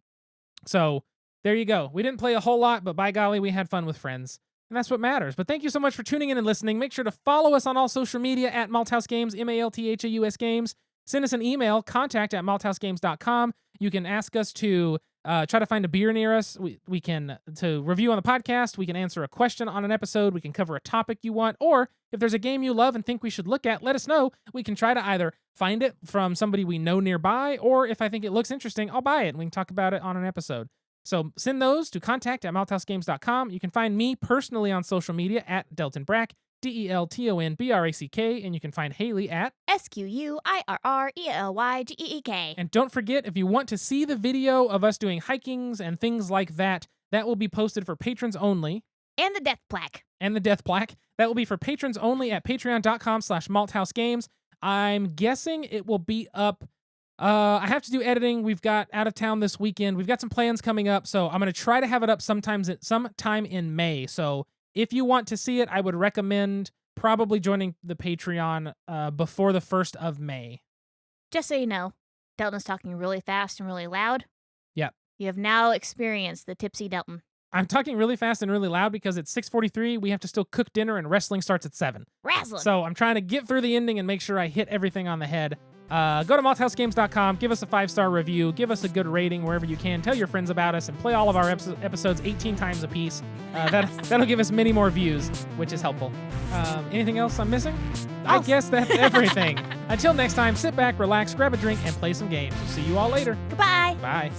So there you go. We didn't play a whole lot, but by golly, we had fun with friends. And that's what matters. But thank you so much for tuning in and listening. Make sure to follow us on all social media at Malthaus Games, Malthaus Games. Send us an email, contact@malthausgames.com. You can ask us to try to find a beer near us. We can to review on the podcast. We can answer a question on an episode. We can cover a topic you want. Or if there's a game you love and think we should look at, let us know. We can try to either find it from somebody we know nearby, or if I think it looks interesting, I'll buy it and we can talk about it on an episode. So send those to contact@malthausgames.com. You can find me personally on social media at Delton Brack, DeltonBrack, and you can find Haley at SQUIRRELYGEEK. And don't forget, if you want to see the video of us doing hikings and things like that, that will be posted for patrons only. And the death plaque. That will be for patrons only at patreon.com/malthausgames. I'm guessing it will be up. I have to do editing. We've got out of town this weekend. We've got some plans coming up, so I'm going to try to have it up sometime in May. So if you want to see it, I would recommend probably joining the Patreon before the 1st of May. Just so you know, Delton's talking really fast and really loud. Yep. You have now experienced the tipsy Delton. I'm talking really fast and really loud because it's 6:43. We have to still cook dinner and wrestling starts at 7. Wrestling. So I'm trying to get through the ending and make sure I hit everything on the head. Go to malthausgames.com, give us a 5-star review, give us a good rating wherever you can, tell your friends about us, and play all of our episodes 18 times a piece. That'll give us many more views, which is helpful. Anything else I'm missing? I guess that's everything. Until next time, sit back, relax, grab a drink, and play some games. See you all later. Goodbye. Bye.